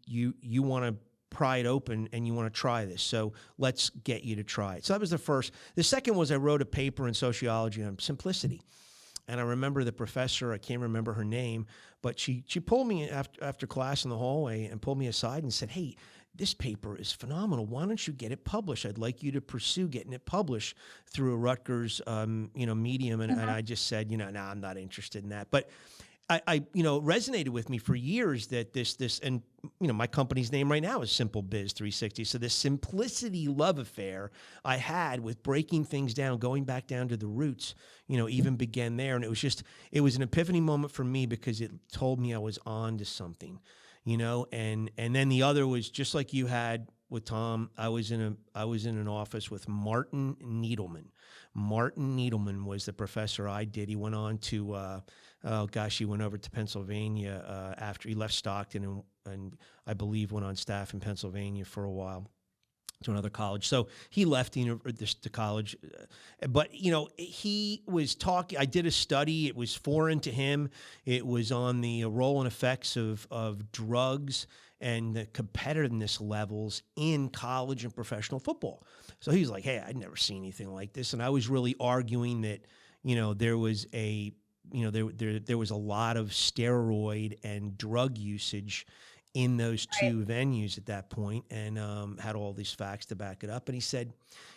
Speaker 2: want to pry it open and you want to try this. So let's get you to try it. So that was the first. The second was I wrote a paper in sociology on simplicity. And I remember the professor, I can't remember her name, but she pulled me after class in the hallway and pulled me aside and said, hey, this paper is phenomenal. Why don't you get it published? I'd like you to pursue getting it published through a Rutgers, medium. And I just said, no, I'm not interested in that. But I resonated with me for years that this, and, my company's name right now is SimpleBiz360. So this simplicity love affair I had with breaking things down, going back down to the roots, even began there. And it was an epiphany moment for me because it told me I was on to something, and then the other was just like you had with Tom. I was in an office with Martin Needleman. Martin Needleman was the professor I did. He went on to, he went over to Pennsylvania after he left Stockton and I believe went on staff in Pennsylvania for a while to another college. So he left the college, but he was talking. I did a study. It was foreign to him. It was on the role and effects of drugs and the competitiveness levels in college and professional football. So he was like, hey, I'd never seen anything like this. And I was really arguing that, there was there was a lot of steroid and drug usage in those 2 venues at that point, and had all these facts to back it up. And he said,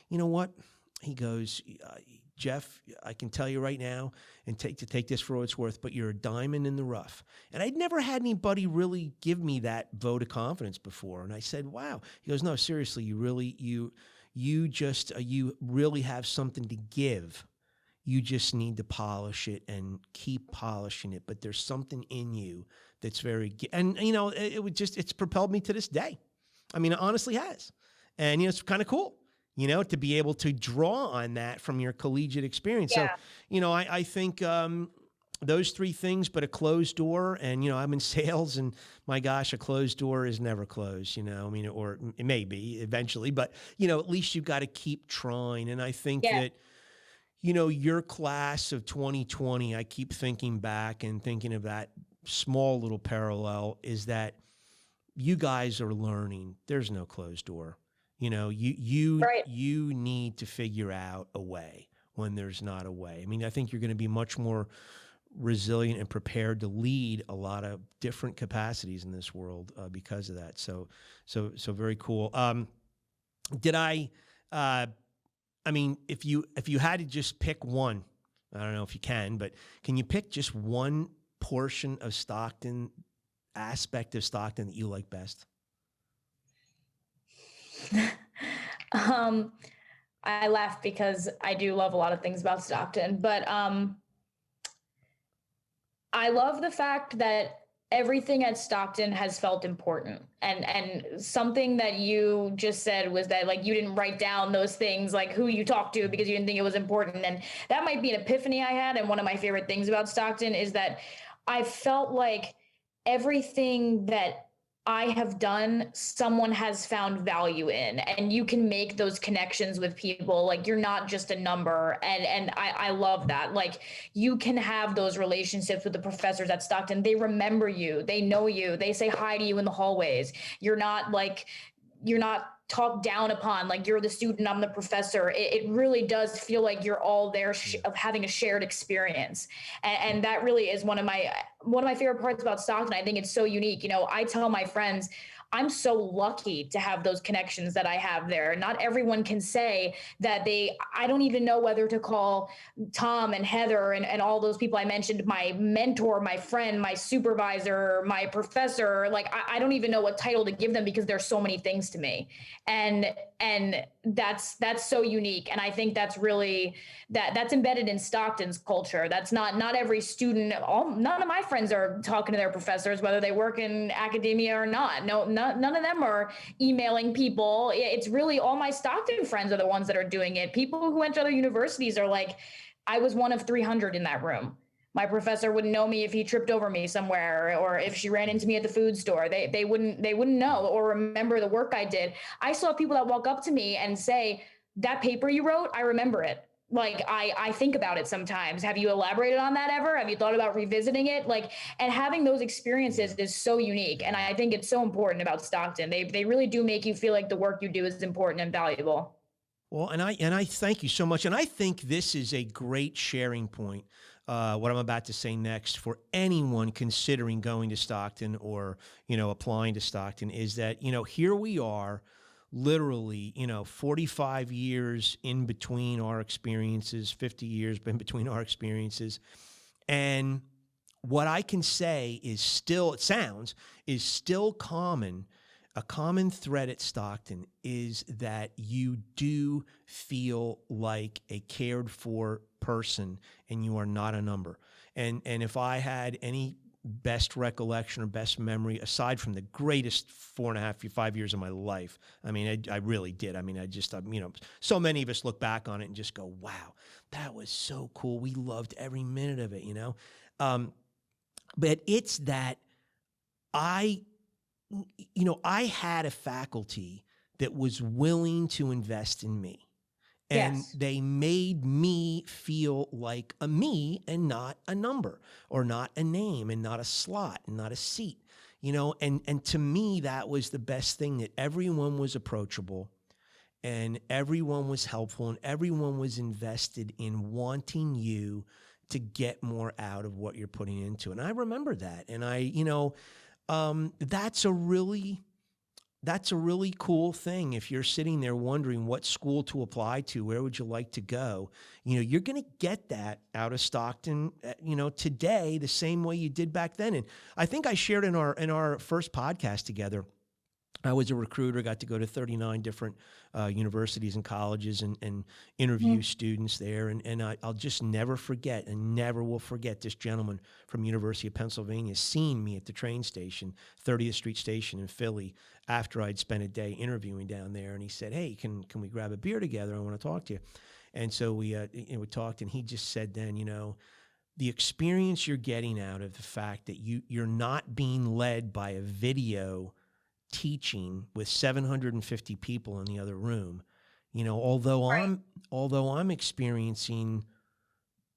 Speaker 2: you know what? He goes, Jeff, I can tell you right now, and take this for what it's worth, but you're a diamond in the rough. And I'd never had anybody really give me that vote of confidence before. And I said, wow. He goes, no, seriously, you really have something to give. You just need to polish it and keep polishing it. But there's something in you that's very, and it's propelled me to this day. I mean, it honestly has. And, it's kind of cool, to be able to draw on that from your collegiate experience. Yeah. So, I think those 3 things, but a closed door, and, I'm in sales, and my gosh, a closed door is never closed, or it may be eventually, but, at least you've got to keep trying. And I think that, your class of 2020, I keep thinking back and thinking of that small little parallel, is that you guys are learning. There's no closed door. You need to figure out a way when there's not a way. I mean, I think you're going to be much more resilient and prepared to lead a lot of different capacities in this world because of that. So very cool. If you had to just pick one, I don't know if you can, but can you pick just one portion of Stockton, aspect of Stockton that you like best?
Speaker 3: I laugh because I do love a lot of things about Stockton, but I love the fact that everything at Stockton has felt important. And something that you just said was that, like, you didn't write down those things, like who you talked to, because you didn't think it was important. And that might be an epiphany I had. And one of my favorite things about Stockton is that I felt like everything that I have done, someone has found value in, and you can make those connections with people. Like, you're not just a number. And I love that. Like, you can have those relationships with the professors at Stockton. They remember you, they know you, they say hi to you in the hallways. You're not talked down upon, like you're the student, I'm the professor. It really does feel like you're all there of having a shared experience. And that really is one of my favorite parts about Stockton. I think it's so unique. You know, I tell my friends, I'm so lucky to have those connections that I have there. Not everyone can say that I don't even know whether to call Tom and Heather and all those people I mentioned, my mentor, my friend, my supervisor, my professor. Like, I don't even know what title to give them, because there's so many things to me. And that's so unique. And I think that's really, that's embedded in Stockton's culture. That's not every student, none of my friends are talking to their professors, whether they work in academia or not. None of them are emailing people. It's really all my Stockton friends are the ones that are doing it. People who went to other universities are like, I was one of 300 in that room. My professor wouldn't know me if he tripped over me somewhere, or if she ran into me at the food store. They wouldn't know or remember the work I did. I saw people that walk up to me and say, that paper you wrote, I remember it. Like, I think about it sometimes. Have you elaborated on that ever? Have you thought about revisiting it? Like, and having those experiences is so unique. And I think it's so important about Stockton. They really do make you feel like the work you do is important and valuable.
Speaker 2: Well, and I thank you so much. And I think this is a great sharing point, what I'm about to say next, for anyone considering going to Stockton or, applying to Stockton, is that, here we are, literally, 45 years in between our experiences, 50 years in between our experiences. And what I can say is still common. A common thread at Stockton is that you do feel like a cared for person, and you are not a number. And if I had any best recollection or best memory, aside from the greatest 5 years of my life, I mean, I really did. I mean, so many of us look back on it and just go, wow, that was so cool. We loved every minute of it, But it's that I had a faculty that was willing to invest in me. And
Speaker 3: Yes.
Speaker 2: they made me feel like a me and not a number, or not a name and not a slot and not a seat, and to me, that was the best thing, that everyone was approachable and everyone was helpful and everyone was invested in wanting you to get more out of what you're putting into. And I remember that. And that's a really cool thing. If you're sitting there wondering what school to apply to, where would you like to go? You're going to get that out of Stockton, today, the same way you did back then. And I think I shared in our first podcast together, I was a recruiter, got to go to 39 different universities and colleges and interview students there. And I'll just never forget, and never will forget, this gentleman from University of Pennsylvania seeing me at the train station, 30th Street Station in Philly, after I'd spent a day interviewing down there. And he said, hey, can we grab a beer together? I want to talk to you. And so we talked, and he just said then, the experience you're getting out of the fact that you're not being led by a video teaching with 750 people in the other room, although
Speaker 3: Right.
Speaker 2: I'm experiencing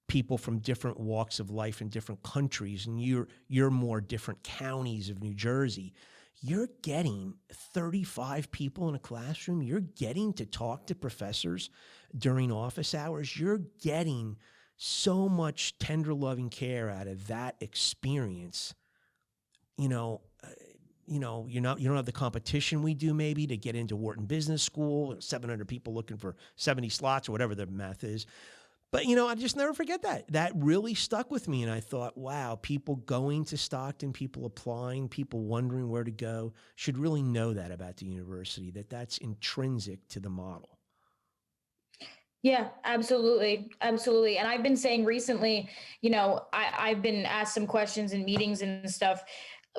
Speaker 2: people from different walks of life in different countries, and you're more different counties of New Jersey, you're getting 35 people in a classroom. You're getting to talk to professors during office hours. You're getting so much tender, loving care out of that experience. You don't have the competition we do maybe to get into Wharton Business School, 700 people looking for 70 slots or whatever the math is. But, I just never forget that. That really stuck with me. And I thought, wow, people going to Stockton, people applying, people wondering where to go should really know that about the university, that's intrinsic to the model.
Speaker 3: Yeah, absolutely. Absolutely. And I've been saying recently, I've been asked some questions in meetings and stuff.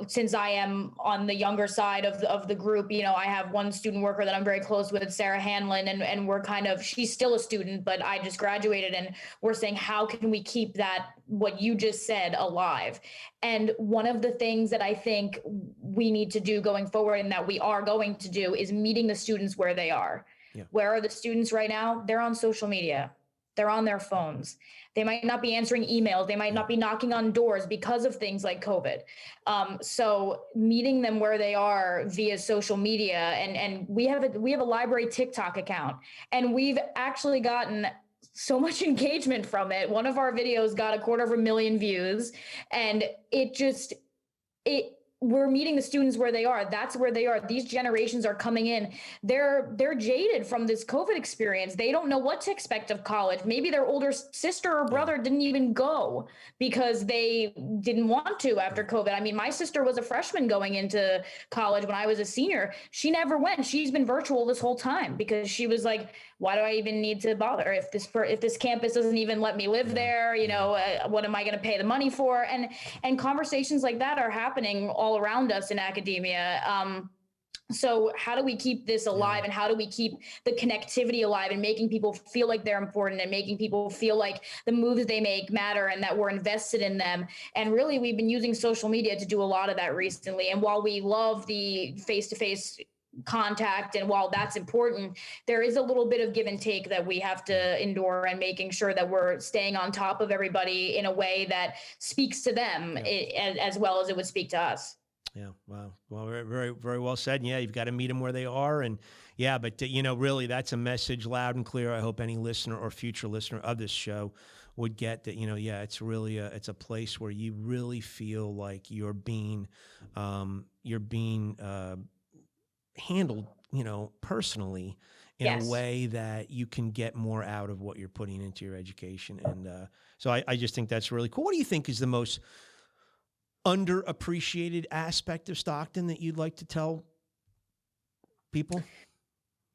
Speaker 3: since I am on the younger side of the group, I have one student worker that I'm very close with, Sarah Hanlon, and we're she's still a student, but I just graduated, and we're saying, how can we keep that, what you just said, alive? And one of the things that I think we need to do going forward, and that we are going to do, is meeting the students where they are. Yeah. Where are the students right now? They're on social media. They're on their phones. They might not be answering emails. They might not be knocking on doors because of things like COVID. So meeting them where they are via social media, and we have a library TikTok account, and we've actually gotten so much engagement from it. One of our videos got 250,000 views, and we're meeting the students where they are. That's where they are. These generations are coming in. They're jaded from this COVID experience. They don't know what to expect of college. Maybe their older sister or brother didn't even go because they didn't want to after COVID. I mean, my sister was a freshman going into college when I was a senior. She never went. She's been virtual this whole time because she was like, why do I even need to bother if this campus doesn't even let me live there? What am I going to pay the money for? And conversations like that are happening all around us in academia. So how do we keep this alive, and how do we keep the connectivity alive, and making people feel like they're important, and making people feel like the moves they make matter and that we're invested in them? And really, we've been using social media to do a lot of that recently. And while we love the face-to-face contact, and while that's important, there is a little bit of give and take that we have to endure, and making sure that we're staying on top of everybody in a way that speaks to them as well as it would speak to us.
Speaker 2: Yeah. Wow. Well, very, very, very well said. Yeah. You've got to meet them where they are. And but really that's a message loud and clear. I hope any listener or future listener of this show would get that, it's really it's a place where you really feel like you're being handled, personally in a way that you can get more out of what you're putting into your education. And so I just think that's really cool. What do you think is the most underappreciated aspect of Stockton that you'd like to tell people?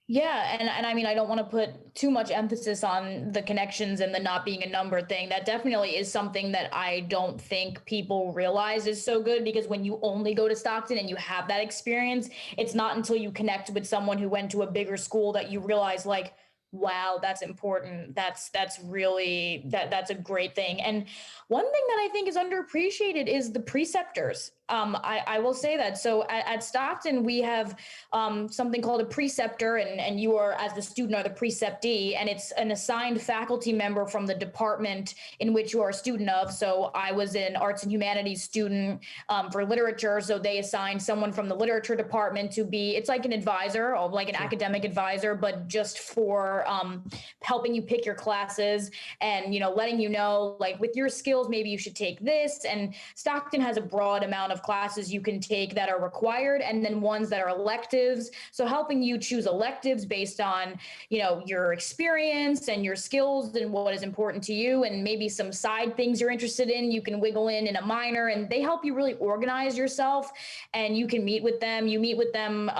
Speaker 3: Yeah. And I mean, I don't want to put too much emphasis on the connections and the not being a number thing. That definitely is something that I don't think people realize is so good, because when you only go to Stockton and you have that experience, it's not until you connect with someone who went to a bigger school that you realize, like, wow, that's important. That's really, that's a great thing. And one thing that I think is underappreciated is the preceptors. I will say that. So at Stockton, we have something called a preceptor, and you are, as the student, are the preceptee, and it's an assigned faculty member from the department in which you are a student of. So I was an arts and humanities student for literature. So they assigned someone from the literature department to be, it's like an advisor, or like an academic advisor, but just for helping you pick your classes, and, letting you know, like, with your skills, maybe you should take this. And Stockton has a broad amount of classes you can take that are required, and then ones that are electives. So helping you choose electives based on, your experience and your skills and what is important to you, and maybe some side things you're interested in, you can wiggle in a minor, and they help you really organize yourself. And you can meet with them. You meet with them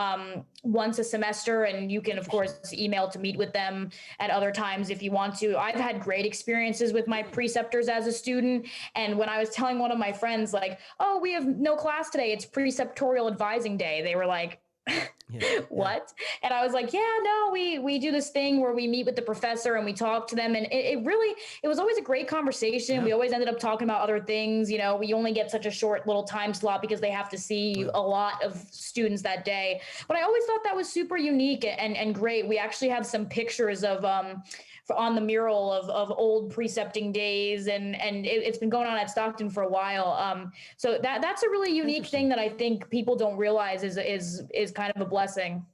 Speaker 3: once a semester, and you can, of course, email to meet with them at other times if you want to. I've had great experiences with my preceptors as a student. And when I was telling one of my friends, like, oh, we have no class today, it's preceptorial advising day, they were like, what? And I was like, yeah, no, we do this thing where we meet with the professor and we talk to them. And it was always a great conversation. Yeah. We always ended up talking about other things. We only get such a short little time slot because they have to see a lot of students that day. But I always thought that was super unique and great. We actually have some pictures of on the mural of old precepting days, and it's been going on at Stockton for a while. So that's a really unique thing that I think people don't realize is kind of a blessing.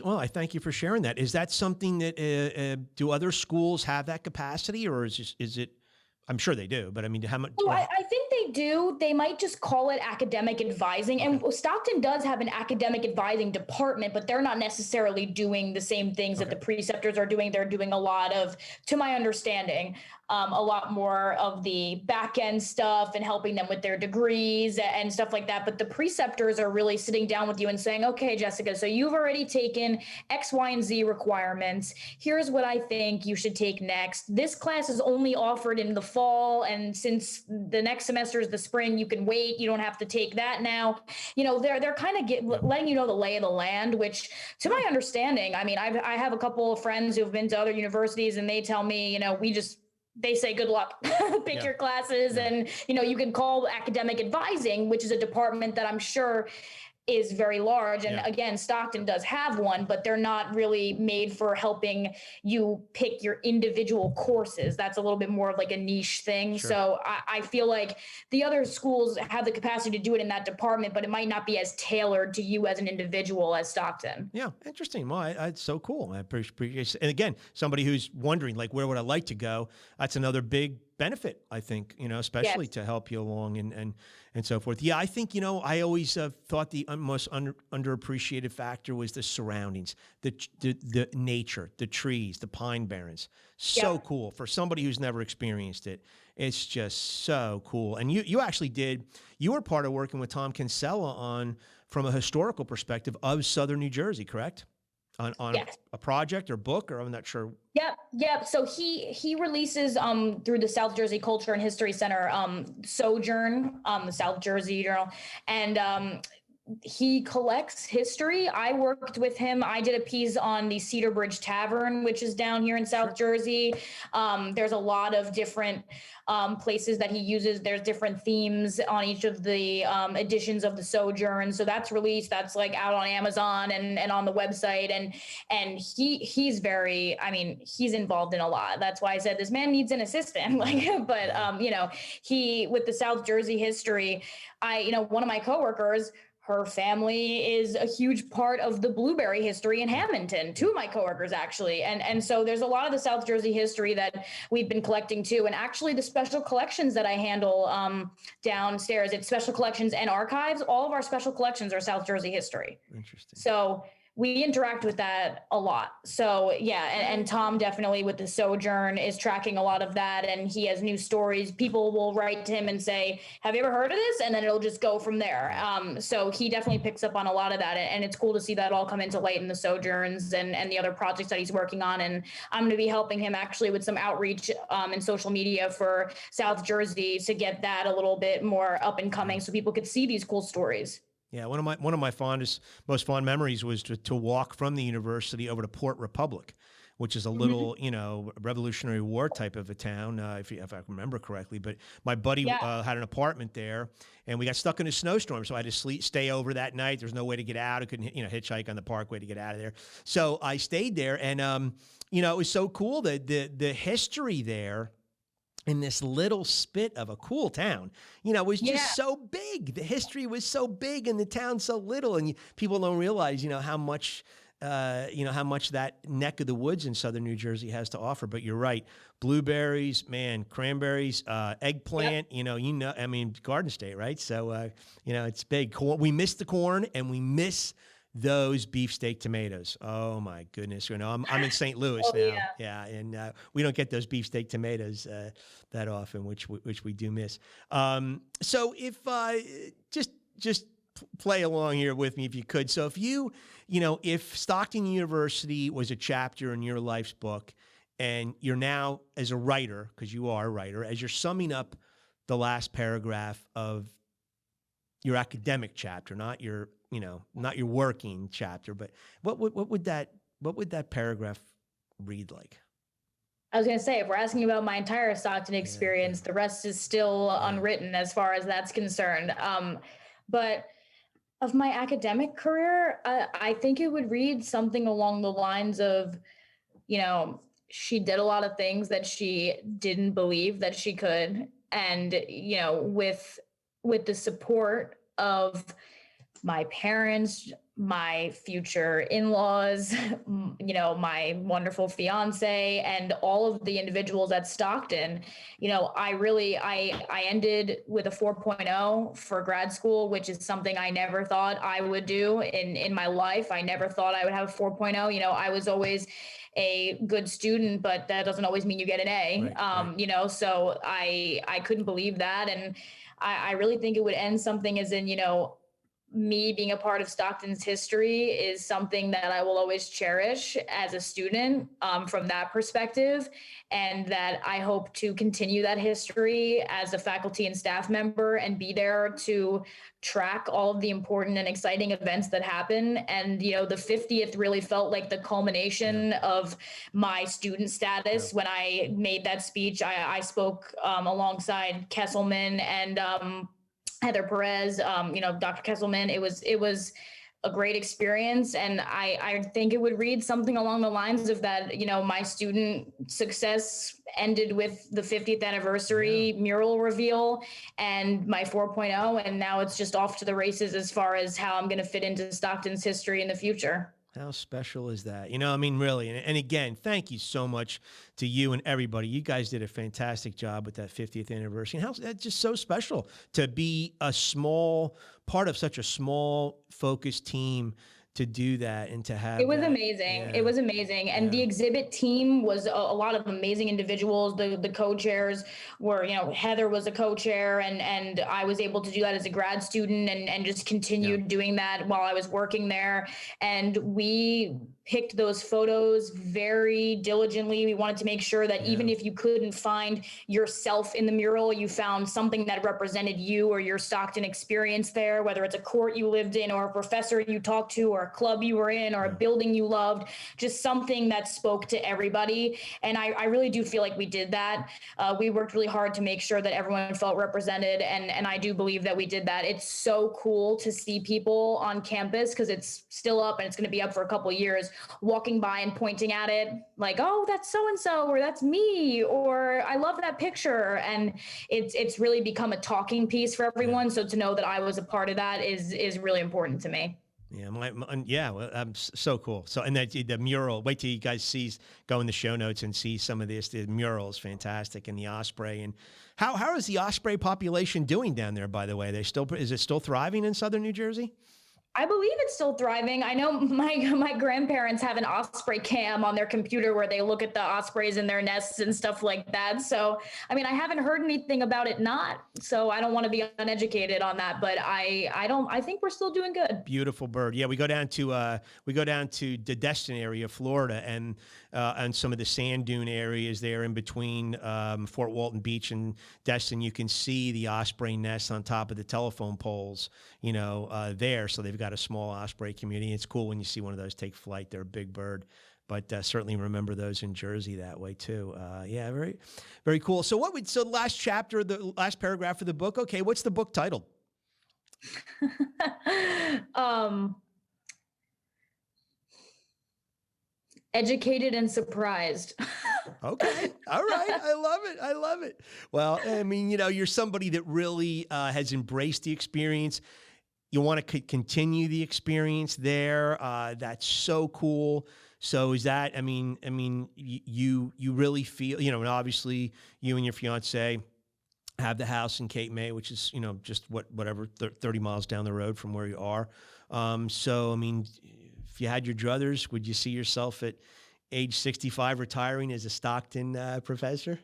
Speaker 2: Well, I thank you for sharing that. Is that something that do other schools have that capacity, or is it? I'm sure they do, but I mean, how much?
Speaker 3: So I think they do. They might just call it academic advising. And Stockton does have an academic advising department, but they're not necessarily doing the same things that the preceptors are doing. They're doing a lot of, to my understanding, a lot more of the back end stuff and helping them with their degrees and stuff like that. But the preceptors are really sitting down with you and saying, okay, Jessica, so you've already taken X, Y, and Z requirements. Here's what I think you should take next. This class is only offered in the fall. And since the next semester is the spring, you can wait. You don't have to take that now. They're kind of letting you know the lay of the land, which to my understanding, I mean, I have a couple of friends who've been to other universities and they tell me, they say, good luck, pick your classes. And, you can call academic advising, which is a department that I'm sure is very large. And again, Stockton does have one, but they're not really made for helping you pick your individual courses. That's a little bit more of like a niche thing. Sure. So I feel like the other schools have the capacity to do it in that department, but it might not be as tailored to you as an individual as Stockton.
Speaker 2: Yeah, interesting. Well, it's so cool. I appreciate it. And again, somebody who's wondering, like, where would I like to go? That's another big benefit, I think, especially to help you along and so forth. Yeah, I think, I always thought the most underappreciated factor was the surroundings, the nature, the trees, the pine barrens. So cool for somebody who's never experienced it. It's just so cool. And you were part of working with Tom Kinsella from a historical perspective of Southern New Jersey, correct? On a project or book, or I'm not sure.
Speaker 3: Yep. So he releases through the South Jersey Culture and History Center, Sojourn, the South Jersey Journal, and he collects history. I worked with him. I did a piece on the Cedar Bridge Tavern, which is down here in South Jersey. There's a lot of different places that he uses. There's different themes on each of the editions of the Sojourn. So that's released. That's like out on Amazon and on the website. And he's very, he's involved in a lot. That's why I said this man needs an assistant. He, with the South Jersey history, one of my coworkers, her family is a huge part of the blueberry history in Hamilton, two of my coworkers actually. And so there's a lot of the South Jersey history that we've been collecting too. And actually the special collections that I handle downstairs, it's special collections and archives. All of our special collections are South Jersey history.
Speaker 2: Interesting.
Speaker 3: So we interact with that a lot. So and Tom definitely with the Sojourn is tracking a lot of that, and he has new stories. People will write to him and say, have you ever heard of this? And then it'll just go from there. So he definitely picks up on a lot of that, and it's cool to see that all come into light in the Sojourns and the other projects that he's working on. And I'm going to be helping him actually with some outreach and social media for South Jersey to get that a little bit more up and coming so people could see these cool stories.
Speaker 2: Yeah, one of my most fond memories was to walk from the university over to Port Republic, which is a little, Revolutionary War type of a town, if I remember correctly. But my buddy had an apartment there, and we got stuck in a snowstorm, so I had to stay over that night. There's no way to get out. I couldn't, hitchhike on the Parkway to get out of there. So I stayed there, and it was so cool that the history there in this little spit of a cool town, was just so big. The history was so big and the town so little. And people don't realize, how much that neck of the woods in Southern New Jersey has to offer. But you're right. Blueberries, man, cranberries, eggplant, Garden State, right? So, it's big. Corn, we miss the corn and we miss those beefsteak tomatoes. Oh my goodness. I'm in St. Louis now. Yeah. And we don't get those beefsteak tomatoes that often, which we do miss. So if just play along here with me if you could. So if if Stockton University was a chapter in your life's book, and you're now, as a writer, because you are a writer, as you're summing up the last paragraph of your academic chapter, not your working chapter, but what would that paragraph read like?
Speaker 3: I was going to say, if we're asking about my entire Stockton experience, the rest is still unwritten as far as that's concerned. But of my academic career, I think it would read something along the lines of, she did a lot of things that she didn't believe that she could. And, with the support of my parents, my future in-laws, my wonderful fiance, and all of the individuals at Stockton, I ended with a 4.0 for grad school, which is something I never thought I would do in my life. I never thought I would have a 4.0. I was always a good student, but that doesn't always mean you get an A.
Speaker 2: Right.
Speaker 3: You know, so I couldn't believe that. And I really think it would end something as in, you know, me being a part of Stockton's history is something that I will always cherish as a student, from that perspective. And that I hope to continue that history as a faculty and staff member and be there to track all of the important and exciting events that happen. And, you know, the 50th really felt like the culmination of my student status. When I made that speech, I spoke alongside Kesselman and Heather Perez, you know, Dr. Kesselman. It was a great experience. And I think it would read something along the lines of that, you know, my student success ended with the 50th anniversary mural reveal and my 4.0. And now it's just off to the races as far as how I'm going to fit into Stockton's history in the future.
Speaker 2: How special is that? You know, I mean, really. And again, thank you so much to you and everybody. You guys did a fantastic job with that 50th anniversary. And how that's just so special to be a small part of such a small, focused team to do that and to have
Speaker 3: it was
Speaker 2: that.
Speaker 3: amazing.
Speaker 2: Yeah.
Speaker 3: It was amazing. And the exhibit team was a lot of amazing individuals. The co-chairs were, you know, Heather was a co-chair and I was able to do that as a grad student and just continued doing that while I was working there. And we picked those photos very diligently. We wanted to make sure that even if you couldn't find yourself in the mural, you found something that represented you or your Stockton experience there, whether it's a court you lived in or a professor you talked to or a club you were in or a building you loved, just something that spoke to everybody. And I really do feel like we did that. We worked really hard to make sure that everyone felt represented. And I do believe that we did that. It's so cool to see people on campus because it's still up and it's going to be up for a couple of years, walking by and pointing at it like, oh, that's so-and-so, or that's me, or I love that picture. And it's really become a talking piece for everyone. So to know that I was a part of that is really important to me.
Speaker 2: Yeah, well, so cool. So, and that the mural, wait till you guys go in the show notes and see some of this. The mural is fantastic, and the osprey. And how is the osprey population doing down there, by the way? Is it still thriving in Southern New Jersey?
Speaker 3: I believe it's still thriving. I know my grandparents have an osprey cam on their computer where they look at the ospreys in their nests and stuff like that. So, I mean, I haven't heard anything about it not. So I don't want to be uneducated on that, but I think we're still doing good.
Speaker 2: Beautiful bird. Yeah, we go down to the Destin area, Florida, and some of the sand dune areas there in between Fort Walton Beach and Destin. You can see the osprey nests on top of the telephone poles, you know, there. So they've got a small osprey community. It's cool when you see one of those take flight. They're a big bird, but certainly remember those in Jersey that way too. Yeah, very, very cool. So the last chapter, the last paragraph of the book. Okay, what's the book titled?
Speaker 3: Educated and surprised.
Speaker 2: Okay. All right. I love it. I love it. Well, I mean, you know, you're somebody that really has embraced the experience. You want to continue the experience there. That's so cool. So is that, I mean, you really feel, you know, and obviously you and your fiance have the house in Cape May, which is, you know, just whatever, 30 miles down the road from where you are. So, I mean, if you had your druthers, would you see yourself at age 65 retiring as a Stockton professor?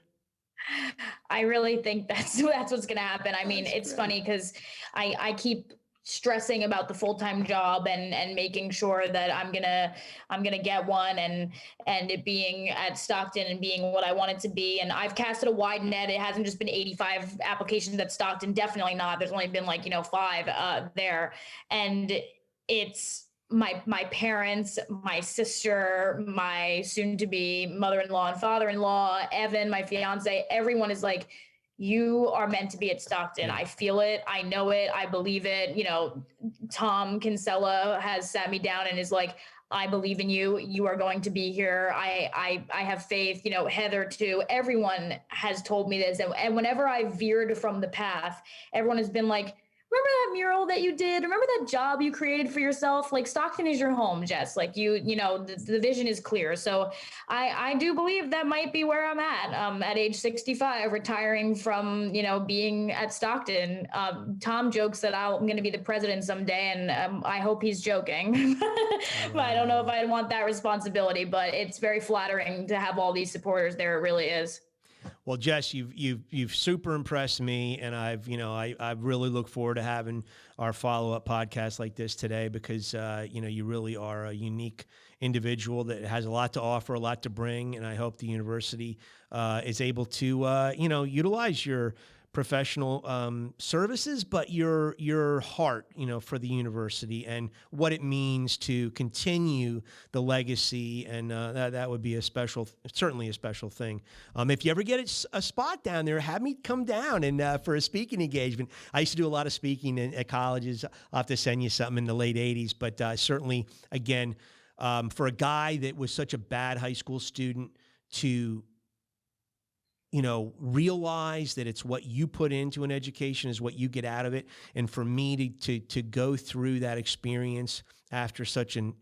Speaker 3: I really think that's what's going to happen. I mean, it's funny because I keep stressing about the full-time job and making sure that I'm gonna get one and it being at Stockton and being what I want it to be. And I've casted a wide net. It hasn't just been 85 applications at Stockton. Definitely not. There's only been 5 there. And it's my parents, my sister, my soon-to-be mother-in-law and father-in-law, Evan, my fiance, everyone is like, you are meant to be at Stockton. I feel it. I know it. I believe it. You know, Tom Kinsella has sat me down and is like, I believe in you. You are going to be here. I have faith. You know, Heather too. Everyone has told me this. And whenever I veered from the path, everyone has been like, remember that mural that you did? Remember that job you created for yourself? Like Stockton is your home, Jess. Like the vision is clear. So I do believe that might be where I'm at age 65, retiring from, being at Stockton. Tom jokes that I'm going to be the president someday, and I hope he's joking. But I don't know if I'd want that responsibility, but it's very flattering to have all these supporters there. It really is.
Speaker 2: Well, Jess, you've super impressed me, and I really look forward to having our follow-up podcast like this today because you really are a unique individual that has a lot to offer, a lot to bring, and I hope the university is able to utilize your professional services, but your heart, for the university and what it means to continue the legacy, and that would be certainly a special thing. If you ever get a spot down there, have me come down and for a speaking engagement. I used to do a lot of speaking at colleges. I'll have to send you something in the late '80s, but certainly, again, for a guy that was such a bad high school student to realize that it's what you put into an education is what you get out of it. And for me to go through that experience after such an,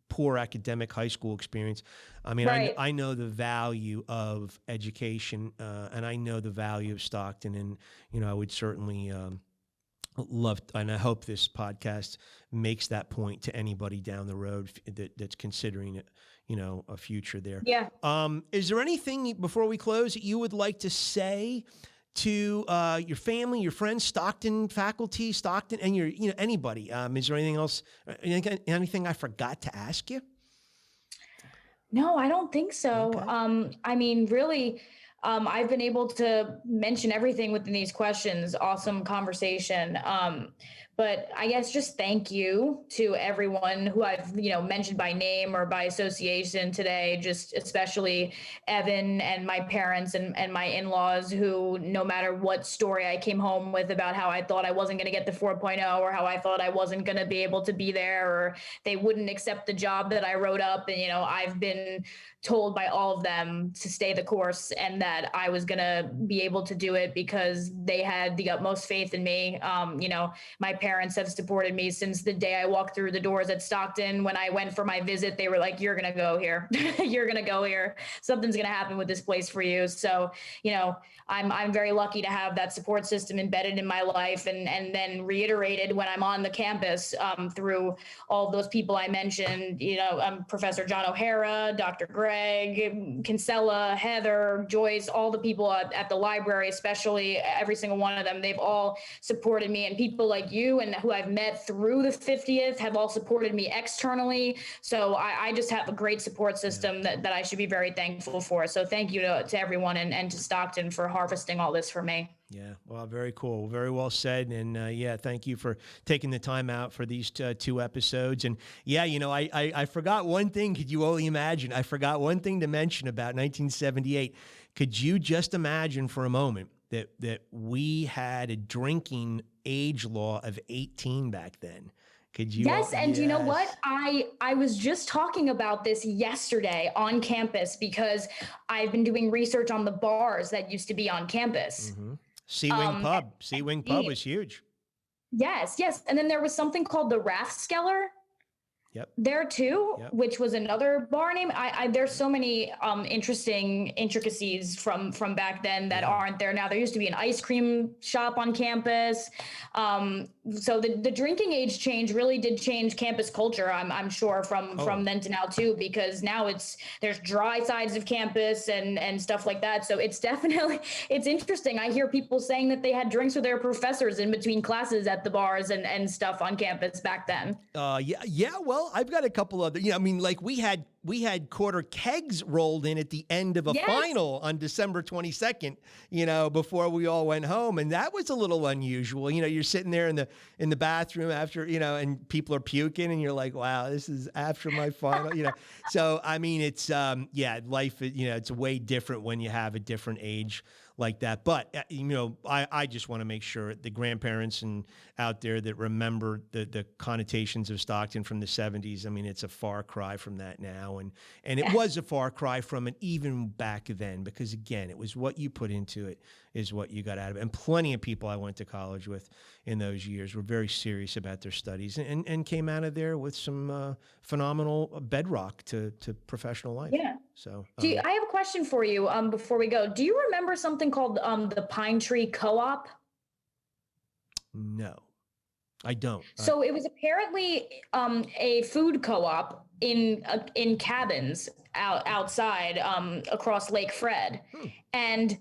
Speaker 2: poor academic high school experience. I mean, right. I know the value of education and I know the value of Stockton, and, I would certainly love, and I hope this podcast makes that point to anybody down the road that's considering it. A future there. Yeah. Is there anything before we close that you would like to say to your family, your friends, Stockton faculty, Stockton, and your, anybody? Is there anything else? Anything I forgot to ask you?
Speaker 3: No, I don't think so. Okay. I mean, really, I've been able to mention everything within these questions. Awesome conversation. But I guess just thank you to everyone who I've, mentioned by name or by association today, just especially Evan and my parents and my in-laws who, no matter what story I came home with about how I thought I wasn't going to get the 4.0 or how I thought I wasn't going to be able to be there or they wouldn't accept the job that I wrote up. And, I've been told by all of them to stay the course and that I was going to be able to do it because they had the utmost faith in me. My parents have supported me since the day I walked through the doors at Stockton. When I went for my visit, they were like, you're going to go here. You're going to go here. Something's going to happen with this place for you. So, I'm very lucky to have that support system embedded in my life and then reiterated when I'm on the campus through all of those people I mentioned, Professor John O'Hara, Dr. Greg, Kinsella, Heather, Joyce, all the people at the library, especially every single one of them, they've all supported me, and people like you and who I've met through the 50th have all supported me externally. So I just have a great support system that I should be very thankful for. So thank you to everyone and to Stockton for harvesting all this for me.
Speaker 2: Yeah, well, very cool. Very well said. And thank you for taking the time out for these two episodes. And I forgot one thing. Could you only imagine? I forgot one thing to mention about 1978. Could you just imagine for a moment that we had a drinking age law of 18 back then? Could you?
Speaker 3: Yes. And you know what? I was just talking about this yesterday on campus because I've been doing research on the bars that used to be on campus.
Speaker 2: Mm-hmm. Sea-Wing Pub. Sea-Wing Pub was huge.
Speaker 3: Yes. And then there was something called the Rathskeller.
Speaker 2: Yep.
Speaker 3: There too, which was another bar name. There's so many interesting intricacies from back then that aren't there now. There used to be an ice cream shop on campus. So the drinking age change really did change campus culture. I'm sure from then to now too, because now there's dry sides of campus and stuff like that. So it's interesting. I hear people saying that they had drinks with their professors in between classes at the bars and stuff on campus back then.
Speaker 2: Well, I've got a couple other, we had quarter kegs rolled in at the end of a final on December 22nd, before we all went home. And that was a little unusual. You're sitting there in the bathroom after, and people are puking and you're like, wow, this is after my final, So, I mean, it's, life, it's way different when you have a different age like that. But, I just want to make sure the grandparents and out there that remember the connotations of Stockton from the 70s, I mean, it's a far cry from that now. now. And it was a far cry from it even back then, because again, it was what you put into it is what you got out of it. And plenty of people I went to college with in those years were very serious about their studies and came out of there with some phenomenal bedrock to professional life.
Speaker 3: Yeah.
Speaker 2: So
Speaker 3: I have a question for you before we go. Do you remember something called the Pine Tree Co-op?
Speaker 2: No, I don't.
Speaker 3: So it was apparently a food co-op in cabins outside across Lake Fred. And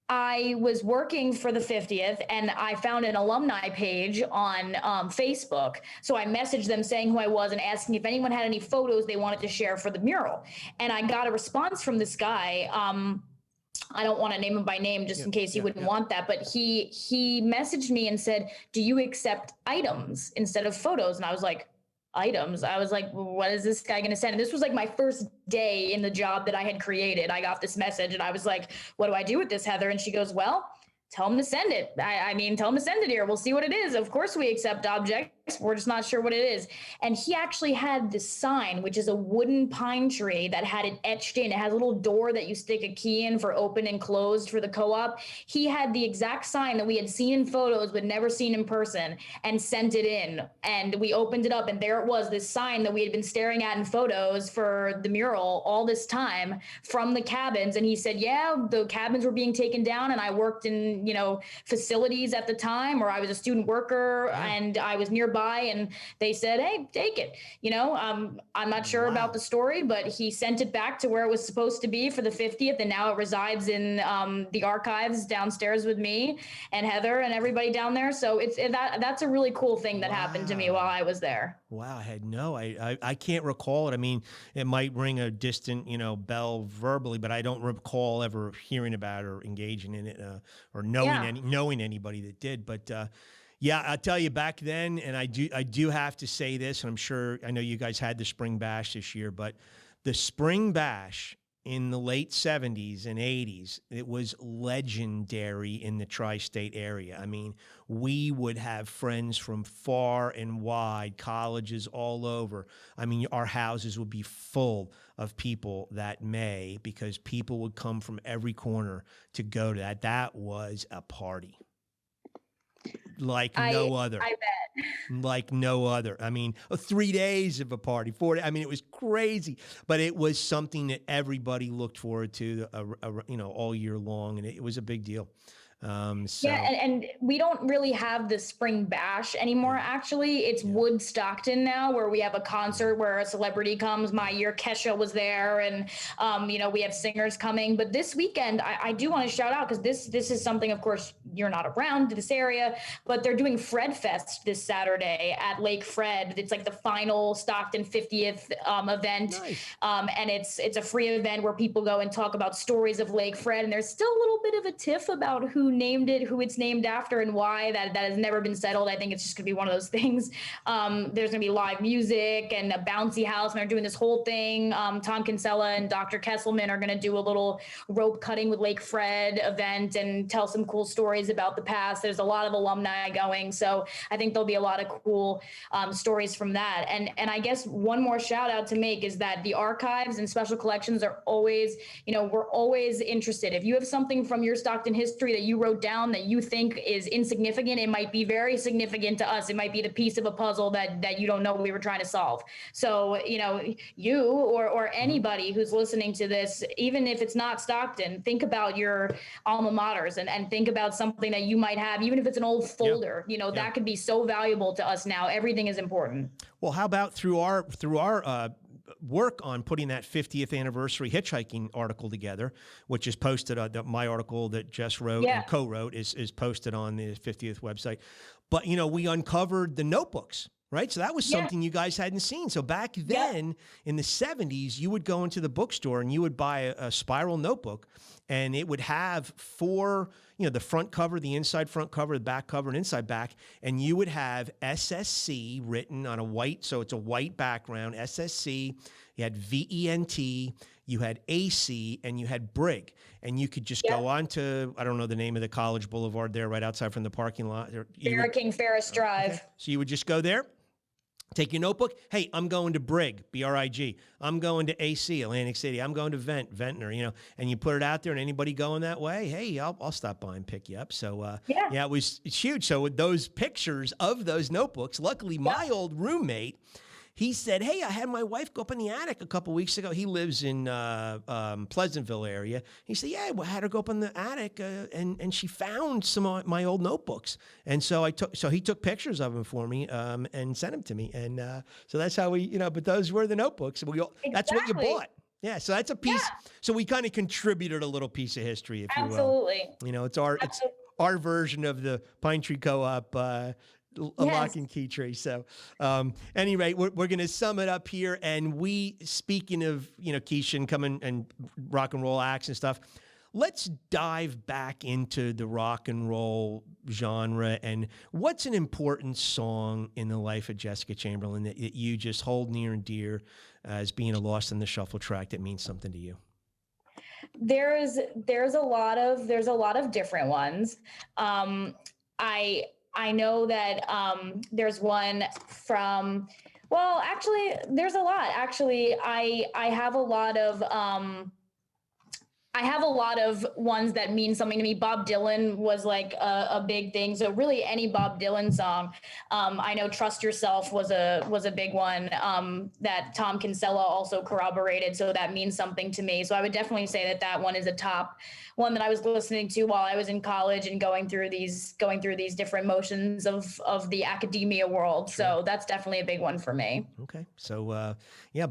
Speaker 3: I was working for the 50th and I found an alumni page on Facebook. So I messaged them saying who I was and asking if anyone had any photos they wanted to share for the mural. And I got a response from this guy. I don't want to name him by name just in case he wouldn't want that, but he messaged me and said, do you accept items instead of photos? And I was like, items? I was like, what is this guy going to send? And this was like my first day in the job that I had created. I got this message and I was like, what do I do with this, Heather? And she goes, well, tell him to send it. I mean, tell him to send it here. We'll see what it is. Of course we accept objects. We're just not sure what it is. And he actually had this sign, which is a wooden pine tree that had it etched in. It has a little door that you stick a key in for open and closed for the co-op. He had the exact sign that we had seen in photos, but never seen in person, and sent it in. And we opened it up and there it was, this sign that we had been staring at in photos for the mural all this time from the cabins. And he said, yeah, the cabins were being taken down and I worked in, facilities at the time, or I was a student worker and I was nearby and they said, hey, take it. I'm not sure about the story, but he sent it back to where it was supposed to be for the 50th. And now it resides in the archives downstairs with me and Heather and everybody down there. So that's a really cool thing that happened to me while I was there.
Speaker 2: Wow. I can't recall it. I mean, it might ring a distant, bell verbally, but I don't recall ever hearing about it or engaging in it or knowing anybody that did. But yeah, I'll tell you back then, and I do have to say this, and I know you guys had the Spring Bash this year, but the Spring Bash in the late 70s and 80s, it was legendary in the tri-state area. I mean, we would have friends from far and wide, colleges all over. I mean, our houses would be full of people that May because people would come from every corner to go to that. That was a party. Like no other.
Speaker 3: I bet.
Speaker 2: Like no other. I mean, 3 days of a party, 4 days. I mean, it was crazy, but it was something that everybody looked forward to, all year long, and it was a big deal.
Speaker 3: Yeah, and we don't really have the Spring Bash anymore, actually. It's Wood Stockton now, where we have a concert where a celebrity comes. My year, Kesha was there, and, we have singers coming. But this weekend, I do want to shout out, because this is something, of course, you're not around this area, but they're doing Fred Fest this Saturday at Lake Fred. It's like the final Stockton 50th event. Nice. And it's a free event where people go and talk about stories of Lake Fred. And there's still a little bit of a tiff about who named it, who it's named after, and why. That has never been settled. I think it's just gonna be one of those things. There's gonna be live music and a bouncy house, and they're doing this whole thing. Tom Kinsella and Dr. Kesselman are gonna do a little rope cutting with Lake Fred event and tell some cool stories about the past. There's a lot of alumni going, so I think there'll be a lot of cool stories from that. And I guess one more shout out to make is that the archives and special collections are always, we're always interested. If you have something from your Stockton history that you wrote down that you think is insignificant, it might be very significant to us. It might be the piece of a puzzle that you don't know we were trying to solve. So, you or anybody who's listening to this, even if it's not Stockton, think about your alma maters and think about something that you might have, even if it's an old folder. That could be so valuable to us now. Everything is important.
Speaker 2: Well, how about through our work on putting that 50th anniversary hitchhiking article together, which is posted my article that Jess wrote and co-wrote is posted on the 50th website. But, we uncovered the notebooks, right? So that was something you guys hadn't seen. So back then in the 70s, you would go into the bookstore and you would buy a spiral notebook, and it would have four, the front cover, the inside front cover, the back cover, and inside back. And you would have SSC written on a white, so it's a white background, SSC. You had VENT, you had AC, and you had Brig. And you could just go on to, I don't know the name of the College Boulevard there, right outside from the parking lot.
Speaker 3: King Ferris Drive.
Speaker 2: Okay. So you would just go there, Take your notebook. Hey, I'm going to Brig, B-R-I-G. I'm going to AC, Atlantic City. I'm going to Ventnor, and you put it out there, and anybody going that way, hey, I'll stop by and pick you up. So, yeah, it's huge. So with those pictures of those notebooks, luckily my old roommate, he said, hey, I had my wife go up in the attic a couple weeks ago. He lives in Pleasantville area. He said, yeah, I had her go up in the attic, and she found some of my old notebooks. And so he took pictures of them for me and sent them to me. And so that's how we, but those were the notebooks. That's what you bought. Yeah, so that's a piece. Yeah. So we kind of contributed a little piece of history, if you will.
Speaker 3: Absolutely.
Speaker 2: It's our version of the Pine Tree Co-op lock and key tree. So, anyway, we're going to sum it up here. And speaking of, Keisha coming and rock and roll acts and stuff, let's dive back into the rock and roll genre. And what's an important song in the life of Jessica Chamberlain that you just hold near and dear as being a Lost in the Shuffle track that means something to you?
Speaker 3: There's a lot of different ones. I know that there's one from, well, actually, there's a lot. Actually, I have a lot of ones that mean something to me. Bob Dylan was like a big thing. So really any Bob Dylan song. I know Trust Yourself was a big one that Tom Kinsella also corroborated. So that means something to me. So I would definitely say that one is a top one that I was listening to while I was in college and going through these different motions of the academia world. Sure. So that's definitely a big one for me.
Speaker 2: Okay. So,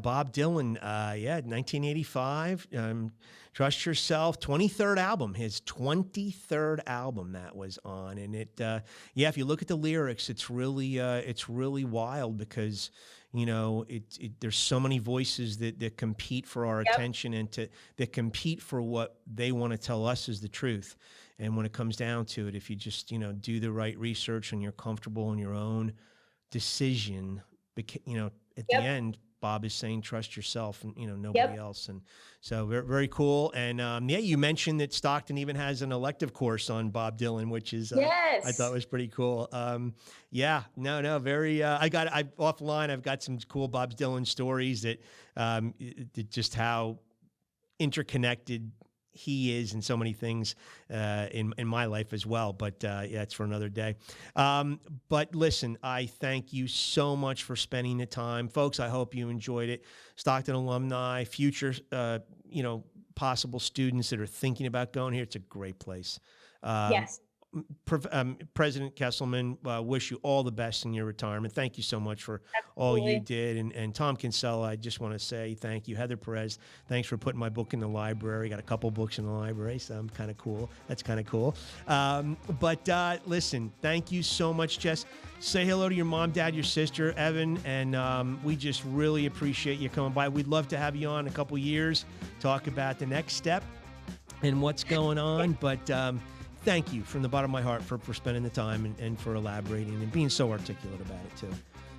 Speaker 2: Bob Dylan, 1985, Trust Yourself, 23rd album, his 23rd album that was on. And if you look at the lyrics, it's really wild because, there's so many voices that compete for our attention and that compete for what they want to tell us is the truth. And when it comes down to it, if you just, do the right research and you're comfortable in your own decision, at the end, Bob is saying, trust yourself and, nobody else. And so very, very cool. And you mentioned that Stockton even has an elective course on Bob Dylan, which is, I thought was pretty cool. Very, offline, I've got some cool Bob Dylan stories that just how interconnected he is in so many things in my life as well. But it's for another day. But listen, I thank you so much for spending the time. Folks, I hope you enjoyed it. Stockton alumni, future, possible students that are thinking about going here. It's a great place.
Speaker 3: Yes.
Speaker 2: President Kesselman, wish you all the best in your retirement. Thank you so much for all you did. And Tom Kinsella, I just want to say thank you. Heather Perez, thanks for putting my book in the library. Got a couple books in the library, so I'm kind of cool. That's kind of cool. Listen, thank you so much, Jess. Say hello to your mom, dad, your sister, Evan, and we just really appreciate you coming by. We'd love to have you on in a couple years, talk about the next step and what's going on. But thank you from the bottom of my heart for spending the time and for elaborating and being so articulate about it too.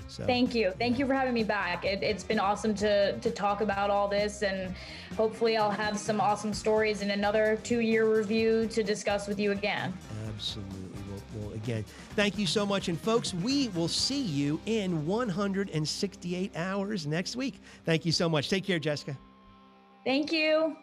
Speaker 2: So
Speaker 3: thank you. Thank you for having me back. It's been awesome to talk about all this, and hopefully I'll have some awesome stories in another 2-year review to discuss with you again.
Speaker 2: Absolutely. Well, again, thank you so much. And folks, we will see you in 168 hours next week. Thank you so much. Take care, Jessica.
Speaker 3: Thank you.